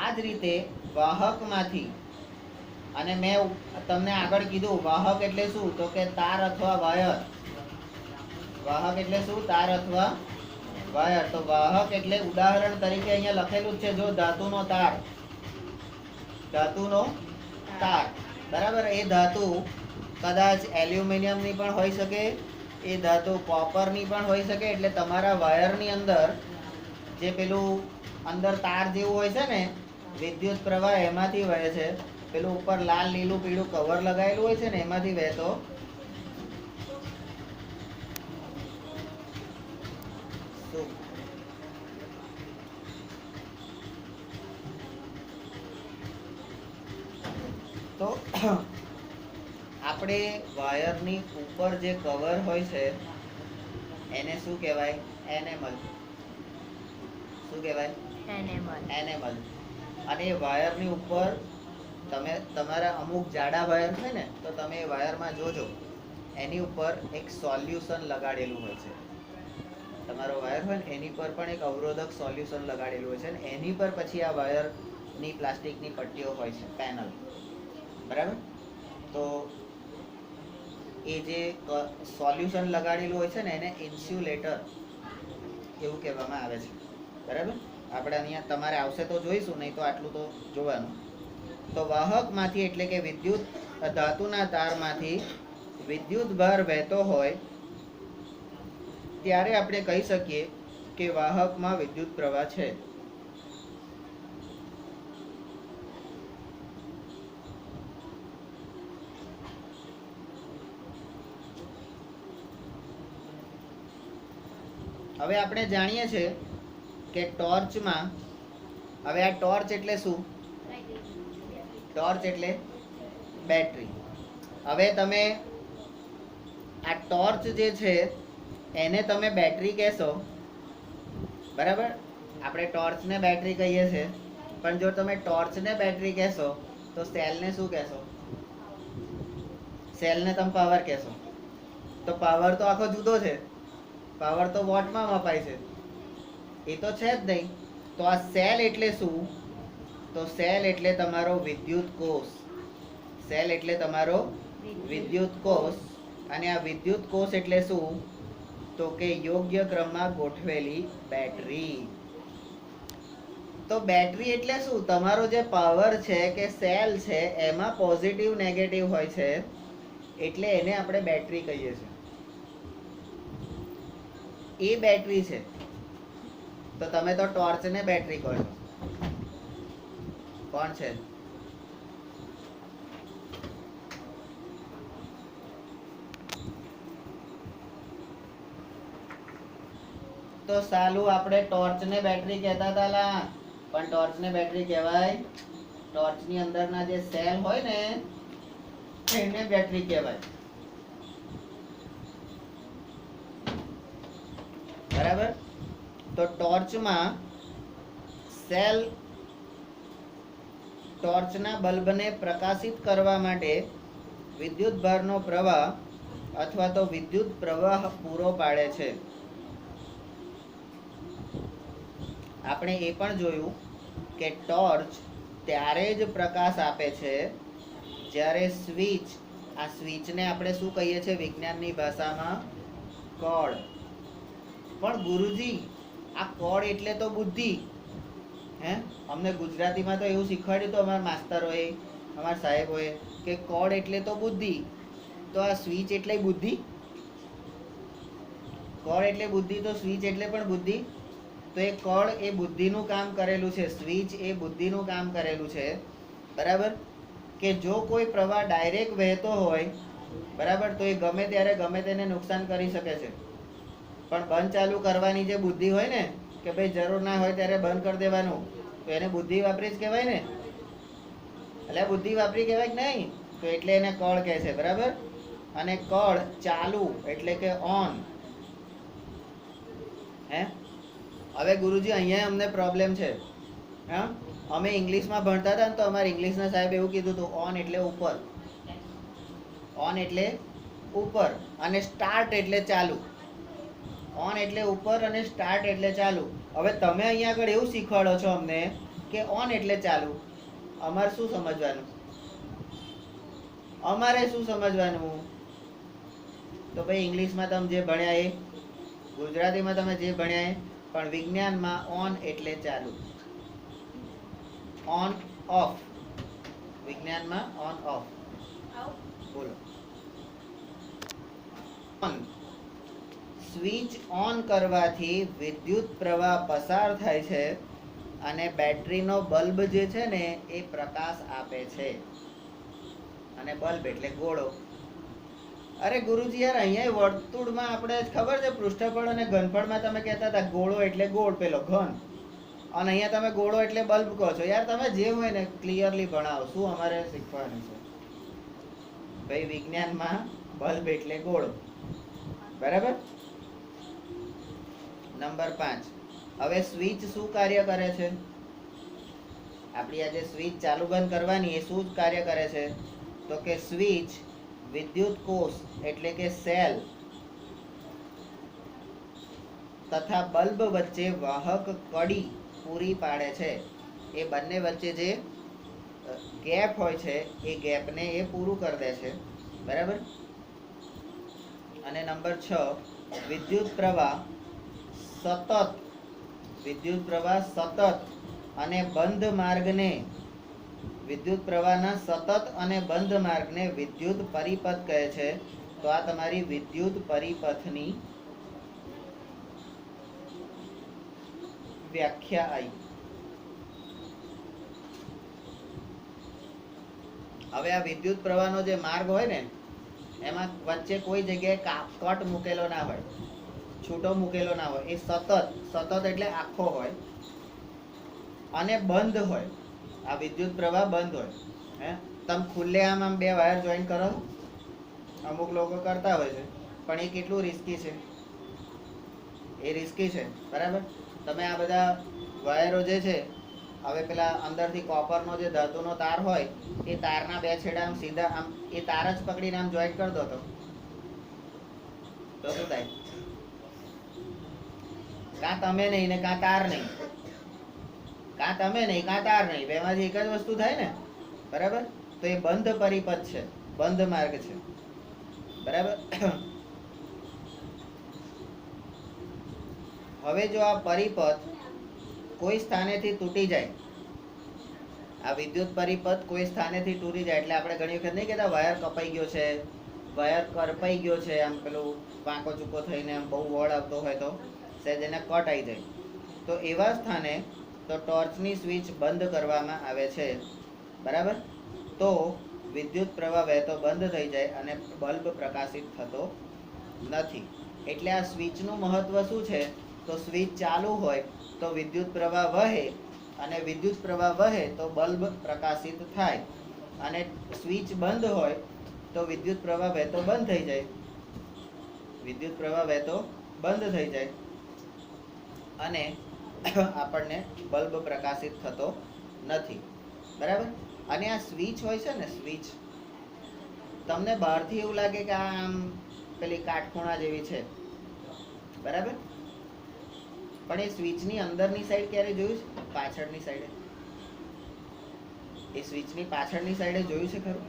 આ જ રીતે વાહકમાંથી, અને મેં તમને આગળ કીધું વાહક એટલે શું, તો કે તાર અથવા વાયર. વાહક એટલે શું? તાર અથવા વાયર. તો વાહક એટલે ઉદાહરણ તરીકે અહીંયા લખેલું છે, જો ધાતુનો તાર, ધાતુનો તાર, બરાબર. એ ધાતુ કદાચ એલ્યુમિનિયમની પણ હોઈ શકે, એ ધાતુ કોપરની પણ હોઈ શકે. એટલે તમારા વાયરની અંદર જે પેલું અંદર તાર જેવું હોય છે ને, વિદ્યુત પ્રવાહ એમાંથી વહે છે. પેલું ઉપર લાલ લીલું પીળું કવર લગાવેલું હોય છે ને, એમાંથી વહેતો તો આપણે વાયરની ઉપર જે કવર હોય છે એને શું કહેવાય? એનેમલ. શું કહેવાય? એનેમલ. અને એ વાયરની ઉપર તમે તમારા અમુક જાડા વાયર હોય ને, તો તમે એ વાયરમાં જોજો, એની ઉપર એક સોલ્યુશન લગાડેલું હોય છે. તમારો વાયર હોય ને એની પર પણ એક અવરોધક સોલ્યુશન લગાડેલું હોય છે, અને એની પર પછી આ વાયરની પ્લાસ્ટિકની પટ્ટીઓ હોય છે, પેનલ. બરાબર. તો એ જે સોલ્યુશન લગાડેલું હોય છે ને, એને ઇન્સ્યુલેટર એવું કહેવામાં આવે છે. બરાબર. આપણે અહીંયા તમારે આવશે તો જોઈશું, નહીં તો આટલું તો જોવાનું. તો વાહકમાંથી એટલે કે વિદ્યુત ધાતુના તારમાંથી વિદ્યુત ભાર વહેતો હોય ત્યારે આપણે કહી શકીએ કે વાહકમાં વિદ્યુત પ્રવાહ છે. હવે આપણે જાણીએ છીએ કે ટોર્ચમાં, હવે આ ટોર્ચ એટલે શું? ટોર્ચ એટલે બેટરી. હવે તમે આ ટોર્ચ જે છે એને તમે બેટરી કહેશો, બરાબર. આપણે ટોર્ચને બેટરી કહીએ છીએ, પણ જો તમે ટોર્ચને બેટરી કહેશો તો સેલને શું કહેશો? સેલને તમે પાવર કહેશો. તો પાવર તો આખો જુદો છે. પાવર તો વોટમાં મપાય છે, એ તો છે જ નહીં. તો આ સેલ એટલે શું? તો સેલ એટલે તમારો વિદ્યુત કોષ. સેલ એટલે તમારો વિદ્યુત કોષ. અને આ વિદ્યુત કોષ એટલે શું? તો કે યોગ્ય ક્રમમાં ગોઠવેલી બેટરી. તો બેટરી એટલે શું? તમારો જે પાવર છે કે સેલ છે એમાં પોઝિટિવ નેગેટિવ હોય છે, એટલે એને આપણે બેટરી કહીએ છીએ. એ બેટરી છે. તો તમે તો ટોર્ચને બેટરી કહો છો. કોણ છે? તો સાલું આપણે ટોર્ચને બેટરી કહેતા હતા લા, પણ ટોર્ચને બેટરી કહેવાય? ટોર્ચની અંદરના જે સેલ હોય ને એને બેટરી કહેવાય. બરાબર. તો ટોર્ચમાં સેલ ટોર્ચના બલ્બને પ્રકાશિત કરવા માટે વિદ્યુત ભારનો પ્રવાહ અથવા તો વિદ્યુત પ્રવાહ પૂરો પાડે છે. આપણે એ પણ જોયું કે ટોર્ચ ત્યારે જ પ્રકાશ આપે છે જ્યારે સ્વિચ, આ સ્વિચને આપણે શું કહીએ છીએ વિજ્ઞાનની ભાષામાં? કોડ. પણ ગુરુજી આ કોડ એટલે તો બુદ્ધિ. હે, અમને ગુજરાતીમાં તો એવું શીખવાડ્યું તો અમારા માસ્તરોએ, અમારા સાહેબોએ, કે કોડ એટલે તો બુદ્ધિ. તો આ સ્વિચ એટલે બુદ્ધિ? કોડ એટલે બુદ્ધિ તો સ્વિચ એટલે પણ બુદ્ધિ. તો એ કોડ એ બુદ્ધિનું કામ કરેલું છે, સ્વિચ એ બુદ્ધિનું કામ કરેલું છે. બરાબર? કે જો કોઈ પ્રવાહ ડાયરેક્ટ વહેતો હોય, બરાબર, તો એ ગમે ત્યારે ગમે તેને નુકસાન કરી શકે છે. પણ બંધ ચાલુ કરવાની જે બુદ્ધિ હોય ને, કે ભાઈ જરૂર ના હોય ત્યારે બંધ કરી દેવાનું, તો એને બુદ્ધિ વાપરી જ કહેવાય ને. એટલે બુદ્ધિ વાપરી કહેવાય કે નહીં? તો એટલે એને કોડ કહે છે. બરાબર? અને કોડ ચાલુ એટલે કે ઓન. હે, હવે ગુરુજી અહીંયા અમને પ્રોબ્લેમ છે. હા, અમે ઇંગ્લિશમાં ભણતા હતા ને, તો અમારા ઇંગ્લિશના સાહેબ એવું કીધું હતું, ઓન એટલે ઉપર. ઓન એટલે ઉપર અને સ્ટાર્ટ એટલે ચાલુ. ઓન એટલે ઉપર અને સ્ટાર્ટ એટલે ચાલુ. હવે તમે અહીંયા આગળ એવું શીખવાડો છો અમને કે ઓન એટલે ચાલુ. અમારે શું સમજવાનું? અમારે શું સમજવાનું? તો ભાઈ ઇંગ્લિશમાં તમે જે ભણ્યા એ, ગુજરાતીમાં તમે જે ભણ્યા એ, પણ વિજ્ઞાનમાં ઓન એટલે ચાલુ, ઓન ઓફ. વિજ્ઞાનમાં ઓન ઓફ. બોલો. ઓન, સ્વિચ ઓન કરવાથી વિદ્યુત પ્રવાહ પસાર થાય છે અને બેટરીનો બલ્બ જે છે ને એ પ્રકાશ આપે છે. અને બલ્બ એટલે ગોળો. અરે ગુરુજી યાર, અહીંયા વર્તુળમાં આપણે ખબર છે પૃષ્ઠફળ અને ઘનફળમાં તમે કહેતા હતા ગોળો એટલે ગોળ, પેલો ઘન, અને અહીંયા તમે ગોળો એટલે બલ્બ કહો છો. યાર તમે જે હોય ને ક્લિયરલી ભણાવો. શું અમારે શીખવાનું છે? ભાઈ વિજ્ઞાનમાં બલ્બ એટલે ગોળો. બરાબર? નંબર 5. હવે સ્વિચ શું કાર્ય કરે છે? આપણી આ જે સ્વિચ ચાલુ બંધ કરવાની એ શું કાર્ય કરે છે? તો કે સ્વિચ વિદ્યુત કોષ એટલે કે સેલ તથા બલ્બ વચ્ચે વાહક કડી પૂરી પાડે છે. એ બંને વચ્ચે જે ગેપ હોય છે એ ગેપને એ પૂરું કરી દે છે. બરાબર? અને નંબર 6, વિદ્યુત પ્રવાહ સતત અને બંધ માર્ગને, વિદ્યુત પ્રવાહના સતત અને બંધ માર્ગને વિદ્યુત પરિપથ કહે છે. તો આ તમારી વિદ્યુત પરિપથની વ્યાખ્યા આવી. હવે આ વિદ્યુત પ્રવાહનો જે માર્ગ હોય ને, એમાં વચ્ચે કોઈ જગ્યાએ કટ મૂકેલો ના હોય, છૂટો મૂકેલો ના હોય. એ સતત એટલે આખો હોય અને બંધ હોય. આ વિદ્યુત પ્રવાહ બંધ હોય. હે, તમે ખુલ્લે આમ બે વાયર જોઈન કરો, અમુક લોકો કરતા હોય છે, પણ એ કેટલું રિસ્કી છે? એ રિસ્કી છે. બરાબર? તમે આ બધા વાયરો જે છે, હવે પેલા અંદરથી કોપરનો જે ધાતુનો તાર હોય, એ તારના બે છેડા આમ સીધા આમ એ તાર જ પકડીને આમ જોઈન્ટ કરી દો તો શું થાય? કાં તમે નહીં ને કાં તાર નહીં, કાં તમે નહીં કાં તાર નહીં, બેમાંથી એક જ વસ્તુ થાય ને. બરાબર? તો એ બંધ પરિપથ છે, બંધ માર્ગ છે. બરાબર? હવે જો આ પરિપથ કોઈ સ્થાનેથી તૂટી જાય, આ વિદ્યુત પરિપથ કોઈ સ્થાનેથી તૂટી જાય, એટલે આપણે ઘણી વખત નહીં કહેતા વાયર કપાઈ ગયો છે, વાયર કરપાઈ ગયો છે, આમ પેલું વાંકો ચૂકો થઈને આમ બહુ વળ આવતો હોય તો સહેજ એને કટ આવી જાય. તો એવા સ્થાને તો ટોર્ચની સ્વિચ બંધ કરવામાં આવે છે. બરાબર? તો વિદ્યુત પ્રવાહ વહેતો બંધ થઈ જાય અને બલ્બ પ્રકાશિત થતો નથી. એટલે આ સ્વિચનું મહત્વ શું છે? તો સ્વિચ ચાલુ હોય તો વિદ્યુત પ્રવાહ વહે, અને વિદ્યુત પ્રવાહ વહે તો બલ્બ પ્રકાશિત થાય, અને સ્વિચ બંધ હોય તો વિદ્યુત પ્રવાહ વહેતો બંધ થઈ જાય. વિદ્યુત પ્રવાહ વહેતો બંધ થઈ જાય અને આપણને બલ્બ પ્રકાશિત થતો નથી. બરાબર? અને આ સ્વિચ હોય છે ને, સ્વિચ તમને બહારથી એવું લાગે કે આ આમ પેલી કાટખૂણા જેવી છે. બરાબર? પણ એ સ્વિચની અંદરની સાઈડ ક્યારે જોયું છે? પાછળની સાઈડે. એ સ્વિચની પાછળની સાઈડે જોયું છે ખરું?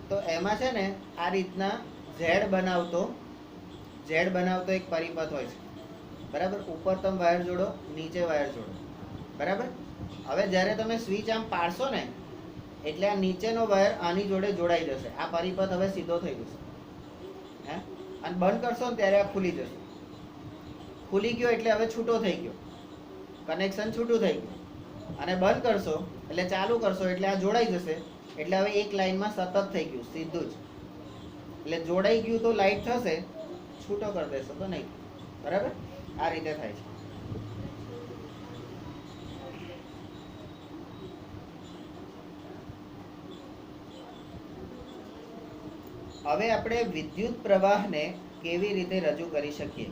તો એમાં છે ને આ રીતના ઝેડ બનાવતો એક પરિપથ હોય છે, બરાબર. ઉપર તમે વાયર જોડો, નીચે વાયર જોડો, બરાબર. હવે જ્યારે તમે સ્વિચ આમ પાડશો ને એટલે આ નીચેનો વાયર આની જોડે જોડાઈ જશે. આ પરિપથ હવે સીધો થઈ જશે, હે. અને બંધ કરશો ને ત્યારે આ ખુલી જશે. ખુલી ગયો એટલે હવે છૂટો થઈ ગયો, કનેક્શન છૂટું થઈ ગયું. અને બંધ કરશો એટલે ચાલુ કરશો એટલે આ જોડાઈ જશે. એટલે હવે એક લાઈનમાં સતત થઈ ગયું, સીધું જ. એટલે જોડાઈ ગયું તો લાઈટ થશે, છૂટો કરી દેશો તો નહીં, બરાબર. આ રીતે થાય છે. હવે આપણે વિદ્યુત પ્રવાહને કેવી રીતે રજૂ કરી શકીએ?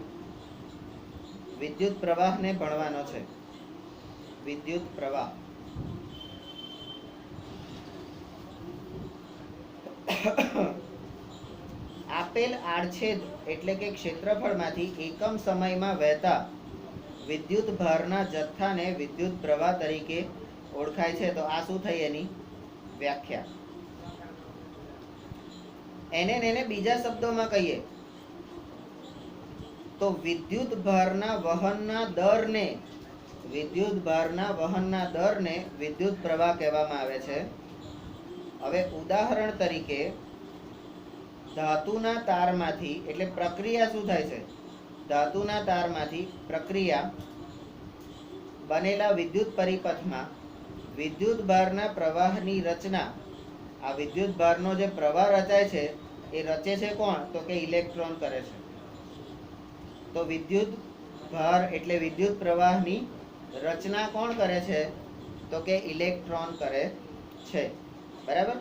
વિદ્યુત પ્રવાહને ભણવાનો છે. વિદ્યુત પ્રવાહ આપેલ આડછેદ એટલે કે ક્ષેત્રફળમાંથી એકમ સમયમાં વહેતા વિદ્યુત ભારના જથ્થાને વિદ્યુત પ્રવાહ તરીકે ઓળખાય છે. તો આ શું થઈ એની વ્યાખ્યા? એને બીજા શબ્દોમાં કહીએ તો વિદ્યુત ભારના વહનના દરને વિદ્યુત પ્રવાહ કહેવામાં આવે છે. હવે ઉદાહરણ તરીકે ધાતુના તારમાંથી, એટલે પ્રક્રિયા શું થાય છે? ધાતુના તારમાંથી પ્રક્રિયા બનેલા વિદ્યુત પરિપથમાં વિદ્યુત ભારના પ્રવાહની રચના, આ વિદ્યુત ભારનો જે પ્રવાહ રચાય છે એ રચે છે કોણ? તો કે ઇલેક્ટ્રોન કરે છે. તો વિદ્યુત ભાર એટલે વિદ્યુત પ્રવાહની રચના કોણ કરે છે? તો કે ઇલેક્ટ્રોન કરે છે, બરાબર.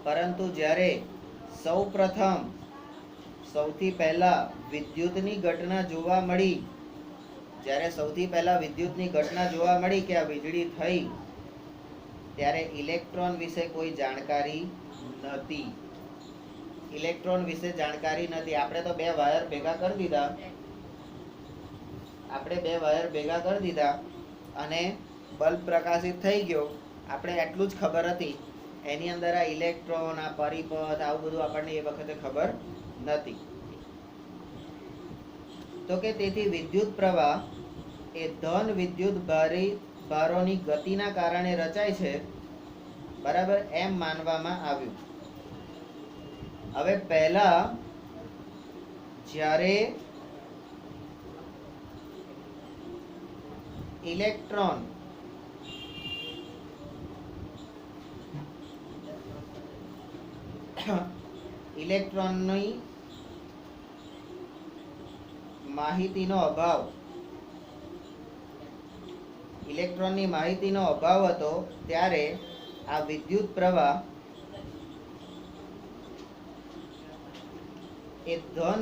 પરંતુ જ્યારે સૌથી પહેલા વિદ્યુતની ઘટના જોવા મળી કે આ વીજળી થઈ, ત્યારે ઇલેક્ટ્રોન વિશે કોઈ જાણકારી નહોતી. આપણે તો બે વાયર ભેગા કરી દીધા અને બલ્બ પ્રકાશિત થઈ ગયો. આપણે એટલું જ ખબર હતી. એની અંદર આ ઇલેક્ટ્રોન, આ પરિપથ, આવું બધું આપણને એ વખતે ખબર નથી. તો કે તેથી વિદ્યુત પ્રવાહ એ ધન વિદ્યુત ભારોની ગતિના કારણે રચાય છે, બરાબર, એમ માનવામાં આવ્યું. હવે પહેલા જ્યારે ઇલેક્ટ્રોનની માહિતીનો અભાવ હતો, ત્યારે આ વિદ્યુત પ્રવાહ એ ધન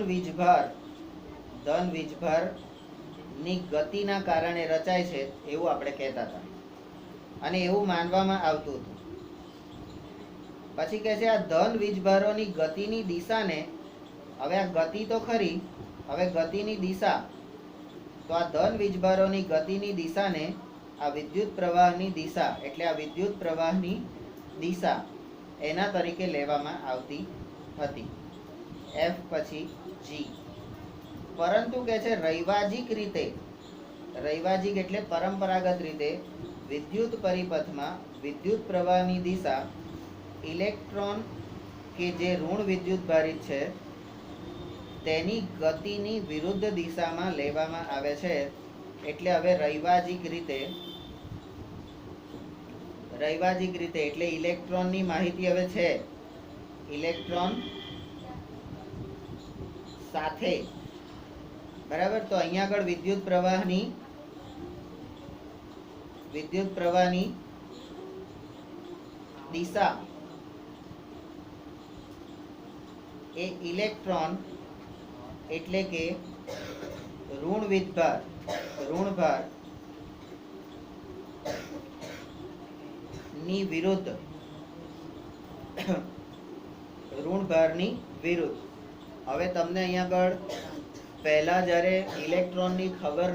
વીજભારની ગતિના કારણે રચાય છે એવું આપણે કહેતા હતા અને એવું માનવામાં આવતું હતું. પછી કહે છે આ ધન વીજભારોની ગતિની દિશાને, હવે આ ગતિ તો ખરી, હવે ગતિની દિશા, તો આ ધન વીજભારોની ગતિની દિશાને આ વિદ્યુત પ્રવાહની દિશા, એટલે આ વિદ્યુત પ્રવાહની દિશા એના તરીકે લેવામાં આવતી હતી. F પછી G. પરંતુ કે છે રૈવાજિક એટલે પરંપરાગત રીતે વિદ્યુત પરિપથમાં વિદ્યુત પ્રવાહની દિશા ઇલેક્ટ્રોન કે જે ઋણ વિદ્યુત ભારિત છે તેની ગતિની વિરુદ્ધ દિશામાં લેવામાં આવે છે. એટલે હવે રૈવાજિક રીતે એટલે ઇલેક્ટ્રોનની માહિતી હવે છે, ઇલેક્ટ્રોન સાથે, બરાબર. તો અહીંયા આગળ વિદ્યુત પ્રવાહની દિશા એ ઇલેક્ટ્રોન એટલે કે ઋણભાર ની વિરુદ્ધ, ઋણભારની વિરુદ્ધ. હવે તમને અહીંયા આગળ પહેલા જ્યારે ઇલેક્ટ્રોનની ખબર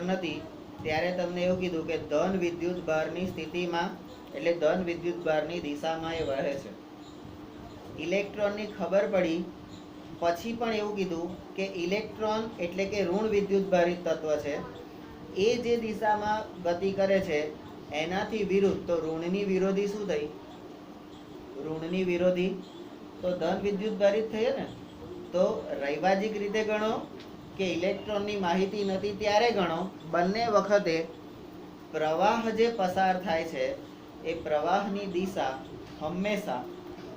નથી ત્યારે તમને એવું કીધું કે ધન વિદ્યુત ભારની સ્થિતિમાં એટલે ધન વિદ્યુતભારની દિશામાં એ વહે છે. ઇલેક્ટ્રોનની ખબર પડી પછી પણ એવું કીધું કે ઇલેક્ટ્રોન એટલે કે ઋણ વિદ્યુતભારિત તત્વ છે. એ જે દિશામાં ગતિ કરે છે એનાથી વિરુદ્ધ, તો ઋણની વિરોધી શું થઈ? ઋણની વિરોધી તો ધન વિદ્યુતભારિત થઈ ને. તો રૈવાજિક રીતે ગણો કે ઇલેક્ટ્રોનની માહિતી નથી ત્યારે ગણો, બંને વખતે પ્રવાહ જે પસાર થાય છે એ પ્રવાહની દિશા હંમેશા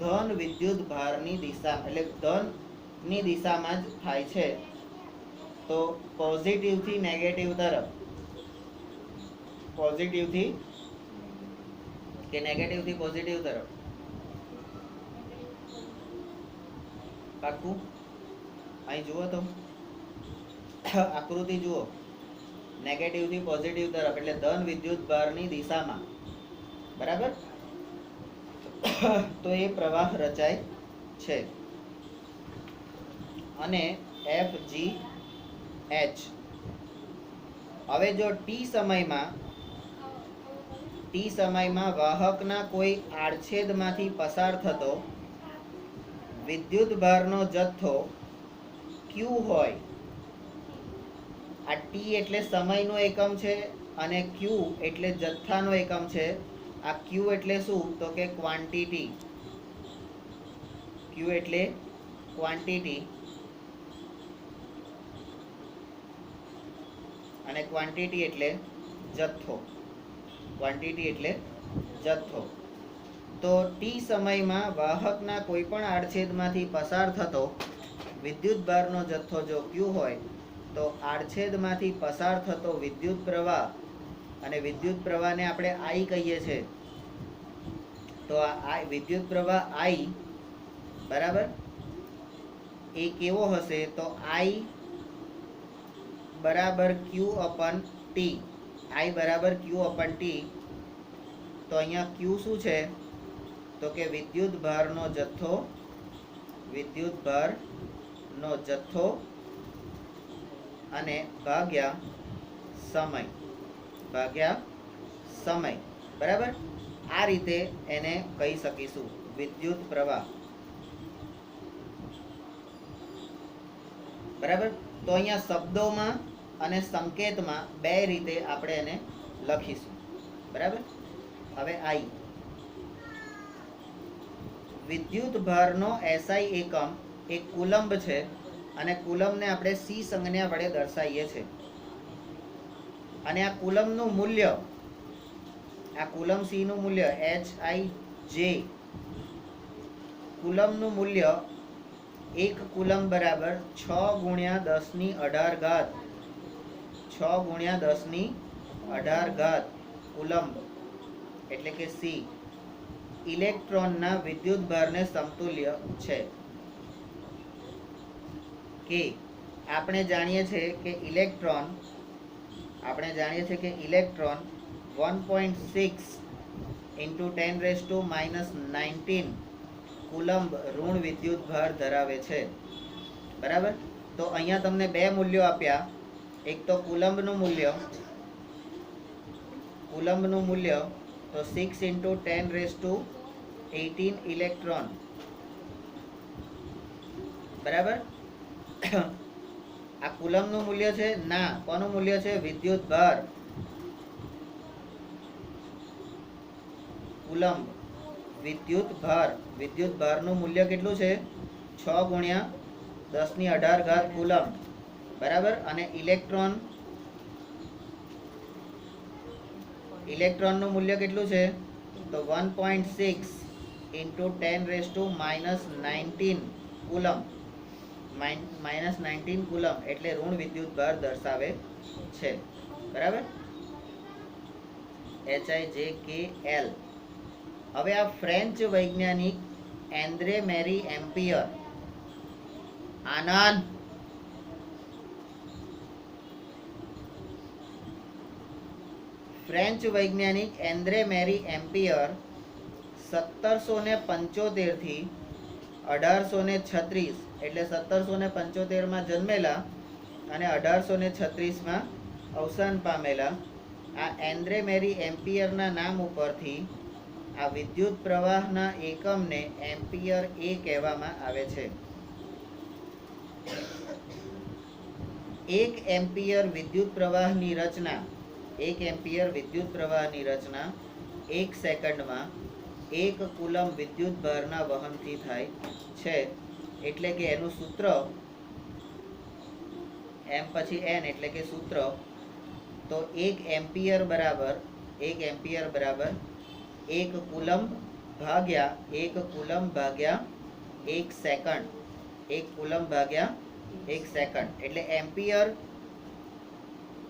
ધન વિદ્યુતભારની દિશા એટલે ધનની દિશામાં જ થાય છે. તો પોઝિટિવ થી નેગેટિવ તરફ, પોઝિટિવ થી કે નેગેટિવ થી પોઝિટિવ તરફ? પાક્કું? અહીં જુઓ તો આકૃતિ જુઓ, નેગેટિવ થી પોઝિટિવ તરફ એટલે ધન વિદ્યુતભારની દિશામાં. બરાબર? તો એ પ્રવાહ રચાય છે. અને FGH. હવે જો ટી સમયમાં વાહકના કોઈ આડછેદમાંથી પસાર થતો વિદ્યુતભારનો જથ્થો Q હોય, આ ટી એટલે સમયનો એકમ છે અને Q એટલે જથ્થાનો એકમ છે. આ Q એટલે શું? તો કે ક્વોન્ટિટી. Q એટલે ક્વોન્ટિટી અને ક્વોન્ટિટી એટલે જથ્થો. ક્વોન્ટિટી એટલે જથ્થો. તો ટી સમયમાં વાહકના કોઈ પણ આડછેદમાંથી પસાર થતો વિદ્યુતભારનો જથ્થો જો Q હોય તો આડછેદમાંથી પસાર થતો વિદ્યુત પ્રવાહ, અને વિદ્યુત પ્રવાહને આપણે I કહીએ છીએ. તો આ વિદ્યુત પ્રવાહ I બરાબર એ કેવો હશે? તો I બરાબર Q અપન T. I બરાબર Q અપન T. તો અહીંયા Q શું છે? તો કે વિદ્યુતભારનો જથ્થો, વિદ્યુતભારનો જથ્થો અને ભાગ્યા સમય, ભાગ્યા સમય. બરાબર? આ રીતે એને કહી શકીશું વિદ્યુત પ્રવાહ. બરાબર? તો અહીંયા શબ્દોમાં અને સંકેતમાં બે રીતે આપણે એને લખીશું. બરાબર? હવે I વિદ્યુતભારનો SI એકમ એ કુલંબ છે અને કુલંબને આપણે C સંજ્ઞા વડે દર્શાવીએ છીએ. અને આ કુલંબનું મૂલ્ય, આ કુલંબ C નું મૂલ્ય HIJ, કુલંબનું મૂલ્ય 1 કુલંબ બરાબર 6 ગુણ્યા 10 ની 18 ઘાત, 6 ગુણ્યા 10 ની 18 ઘાત કુલંબ એટલે કે C ઇલેક્ટ્રોનના વિદ્યુતભારને સમતુલ્ય છે. કે આપણે જાણીએ છીએ કે ઇલેક્ટ્રોન 1.6 into 10⁻⁻19 કુલંબ ઋણ વિદ્યુતભાર ધરાવે છે. બરાબર? તો અહીંયા તમને બે મૂલ્યો આપ્યા. એક તો કુલંબનું મૂલ્ય તો 6 into 10⁻18 ઇલેક્ટ્રોન. બરાબર? આ કુલંબનું મૂલ્ય છે? ના. કોનું મૂલ્ય છે? વિદ્યુતભાર. કુલંબ વિદ્યુતભારનું મૂલ્ય કેટલું છે? 6 ગુણ્યા 10 ની 18 ઘાત કુલંબ. બરાબર? અને ઇલેક્ટ્રોનનું મૂલ્ય કેટલું છે? તો 1.6 into 10⁻⁻19 કુલંબ. -19 કુલંબ એટલે ઋણ વિદ્યુતભાર દર્શાવે છે. બરાબર? HIJKL. હવે આ ફ્રેન્ચ વૈજ્ઞાનિક એન્દ્રે મેરી એમ્પિયર, આનંદ ફ્રેન્ચ વૈજ્ઞાનિક એન્દ્રે મેરી એમ્પિયર 1775 થી 1836 એટલે 1775 માં જન્મેલા અને 1836 માં અવસાન પામેલા. આ એન્દ્રે મેરી એમ્પિયરના નામ ઉપરથી આ વિદ્યુત પ્રવાહના એકમને એમ્પિયર એ કહેવામાં આવે છે. 1 એમ્પિયર વિદ્યુત પ્રવાહની રચના 1 એમ્પિયર વિદ્યુત પ્રવાહની રચના 1 સેકન્ડમાં 1 કુલમ વિદ્યુત ભારના વહનથી થાય છે. એટલે કે એનું સૂત્ર એમ પછી એન એટલે કે સૂત્ર તો 1 એમ્પિયર બરાબર 1 કુલમ ભાગ્યા 1 કુલમ ભાગ્યા 1 સેકન્ડ 1 કુલમ ભાગ્યા 1 સેકન્ડ એટલે એમ્પિયર.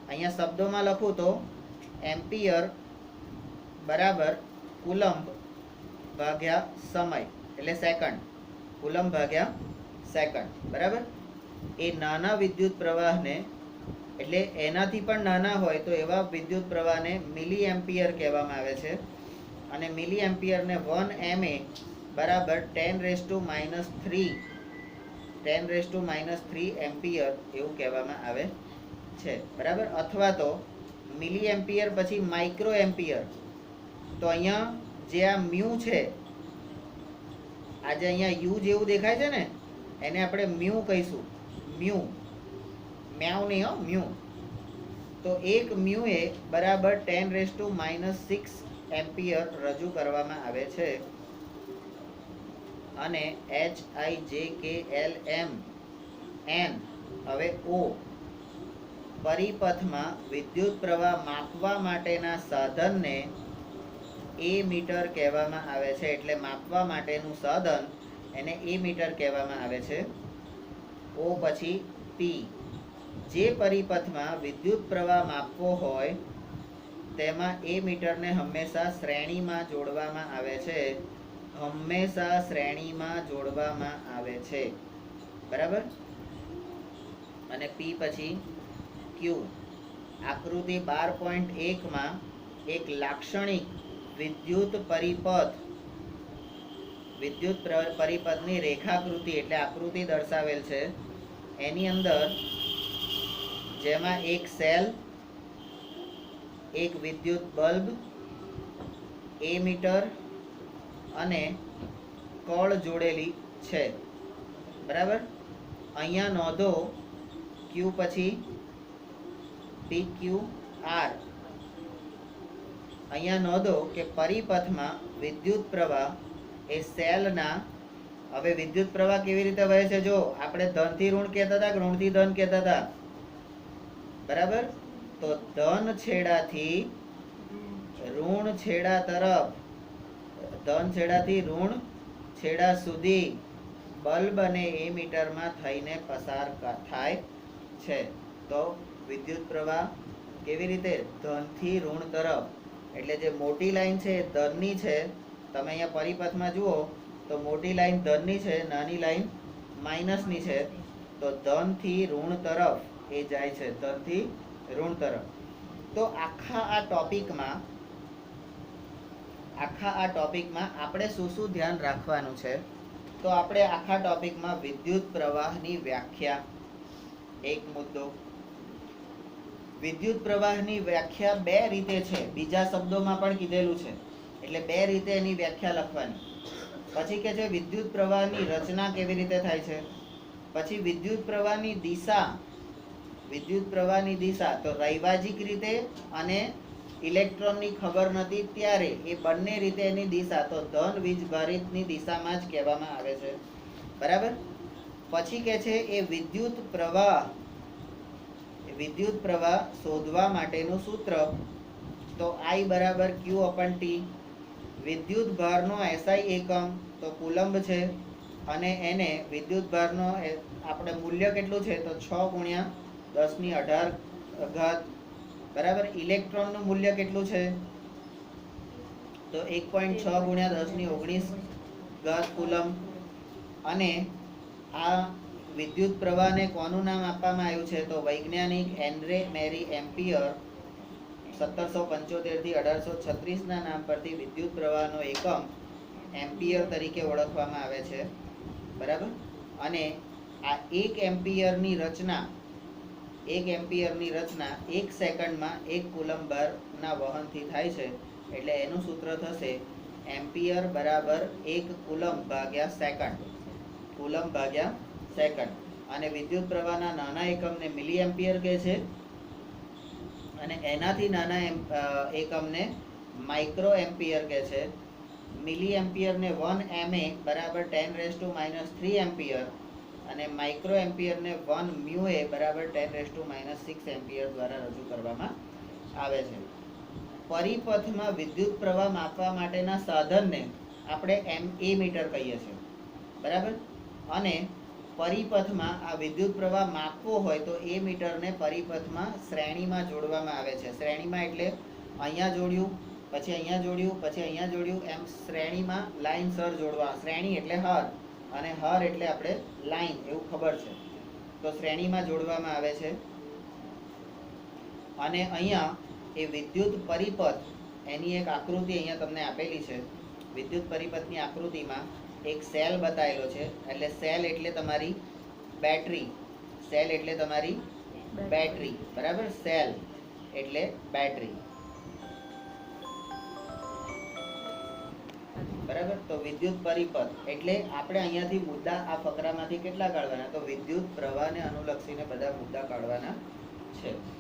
અહીંયા શબ્દોમાં લખું તો એમ્પિયર બરાબર કુલમ ભાગ્યા સમય એટલે સેકન્ડ. કુલમ ભાગ્યા સેકન્ડ બરાબર. એ નાના વિદ્યુત પ્રવાહને એટલે એનાથી પણ નાના હોય તો એવા વિદ્યુત પ્રવાહને મિલી એમ્પિયર કહેવામાં આવે છે. અને મિલી એમ્પિયરને 1 ma બરાબર 10⁻³ એમ્પિયર એવું કહેવામાં આવે છે બરાબર. અથવા તો મિલી એમ્પિયર પછી માઇક્રો એમ્પિયર. તો અહીંયા જે આ મ્યુ છે, આજે અહીંયા યુ જેવું દેખાય છે ને એને આપણે મ્યુ કહીશું. મ્યુ મ્યાઉ નહીં હો, મ્યુ. તો 1 મ્યુ એ બરાબર 10⁻⁶ એમ્પિયર રજૂ કરવામાં આવે છે. અને HIJKLM N હવે O પરિપથમાં વિદ્યુત પ્રવાહ માપવા માટેના સાધનને એ મીટર કહેવામાં આવે છે. એટલે માપવા માટેનું સાધન એને એ મીટર કહેવામાં આવે છે. O પછી P. જે પરિપથમાં વિદ્યુત પ્રવાહ માપવો હોય તેમાં એ મીટરને હંમેશા શ્રેણીમાં જોડવામાં આવે છે. હંમેશા શ્રેણીમાં જોડવામાં આવે છે બરાબર. અને P પછી Q. આકૃતિ 12.1 માં એક લાક્ષણિક વિદ્યુત પરિપથની રેખાકૃતિ એટલે આકૃતિ દર્શાવેલ છે. એની અંદર જેમાં એક સેલ, એક વિદ્યુત બલ્બ, એ મીટર અને કળ જોડેલી છે બરાબર. અહીંયા નોંધો Q પછી PQR. અહીંયા નોંધો કે પરિપથમાં વિદ્યુત પ્રવાહ એ સેલના, હવે વિદ્યુત પ્રવાહ કેવી રીતે વહે છે જો આપણે ધનથી ઋણ કહેતા હતા કે ઋણથી ધન કહેતા હતા બરાબર. તો ધન છેડાથી ઋણ છેડા તરફ, ધન છેડાથી ઋણ છેડા સુધી બલ્બ અને એમીટરમાં થઈને પસાર થાય છે. તો વિદ્યુત પ્રવાહ કેવી રીતે ધનથી ઋણ તરફ, એટલે જે મોટી લાઈન છે એ ધનની છે. તમે અહીંયા પરિપથમાં જુઓ તો મોટી લાઈન ધનની છે, નાની લાઈન માઇનસની છે. તો ધનથી ઋણ તરફ એ જાય છે, ધનથી ઋણ તરફ. તો આખા આ ટોપિકમાં આપણે શું ધ્યાન રાખવાનું છે? તો આપણે આખા ટોપિકમાં વિદ્યુત પ્રવાહની વ્યાખ્યા, એક મુદ્દો. વિદ્યુત પ્રવાહની વ્યાખ્યા 2 રીતે છે, બીજા શબ્દોમાં પણ કીધેલું છે. એટલે 2 રીતે એની વ્યાખ્યા લખવાની. પછી કે છે વિદ્યુત પ્રવાહની રચના કેવી રીતે થાય છે. પછી વિદ્યુત પ્રવાહની દિશા તો રૈવાજિક રીતે અને ઇલેક્ટ્રોનની ખબર નથી ત્યારે એ બંને રીતે એની દિશા તો ધન વીજભારિતની દિશામાં જ કહેવામાં આવે છે બરાબર. પછી કે છે એ વિદ્યુત પ્રવાહ શોધવા માટેનું સૂત્ર તો I બરાબર Q/T. વિદ્યુત ભારનો SI એકમ તો કુલંબ છે અને એને વિદ્યુત ભારનો આપણે મૂલ્ય કેટલું છે તો 6×1018 બરાબર. ઇલેક્ટ્રોનનું મૂલ્ય કેટલું છે તો 1.6×1019 કુલંબ. અને આ વિદ્યુત પ્રવાહને કોનું નામ આપવામાં આવ્યું છે તો વૈજ્ઞાનિક હેનરી મેરી એમ્પિયર 1775 થી 1836 ના નામ પરથી વિદ્યુત પ્રવાહનો એકમ એમ્પિયર તરીકે ઓળખવામાં આવે છે બરાબર. અને આ 1 એમ્પિયરની રચના 1 સેકન્ડમાં 1 કુલંબ ભારના વહનથી થાય છે. એટલે એનું સૂત્ર થશે એમ્પિયર બરાબર 1 કુલમ ભાગ્યા સેકન્ડ, કુલમ ભાગ્યા સેકન્ડ. અને વિદ્યુત પ્રવાહના નાના એકમને મિલી એમ્પિયર કહે છે અને એનાથી નાના એકમને માઇક્રો એમ્પિયર કહે છે. મિલી એમ્પિયરને 1 ma બરાબર 10⁻³ એમ્પિયર અને માઇક્રો એમ્પિયરને 1 મ્યુએ બરાબર 10⁻⁶ એમ્પિયર દ્વારા રજૂ કરવામાં આવે છે. પરિપથમાં વિદ્યુત પ્રવાહ માપવા માટેના સાધનને આપણે મીટર કહીએ છીએ, બરાબર. અને પરિપથમાં આ વિદ્યુત પ્રવાહ માપવો હોય તો એ મીટરને પરિપથમાં શ્રેણીમાં જોડવામાં આવે છે. શ્રેણીમાં એટલે અહીંયા જોડ્યું, પછી અહીંયા જોડ્યું, પછી અહીંયા જોડ્યું, એમ શ્રેણીમાં લાઈનસર જોડવા. શ્રેણી એટલે હર અને હર એટલે આપણે લાઈન એવું ખબર છે, તો શ્રેણીમાં જોડવામાં આવે છે. અને અહીંયા એ વિદ્યુત પરિપથ એની એક આકૃતિ અહીંયા તમને આપેલી છે. વિદ્યુત પરિપથની આકૃતિમાં એક સેલ બતાવેલો છે, એટલે સેલ એટલે તમારી બેટરી, સેલ એટલે તમારી બેટરી, બરાબર. સેલ એટલે બેટરી, બરાબર. તો વિદ્યુત પરિપથ એટલે આપણે અહીંયાથી મુદ્દા આ ફકરામાંથી કેટલા કાઢવાના, તો વિદ્યુત પ્રવાહને અનુલક્ષીને બધા મુદ્દા કાઢવાના છે.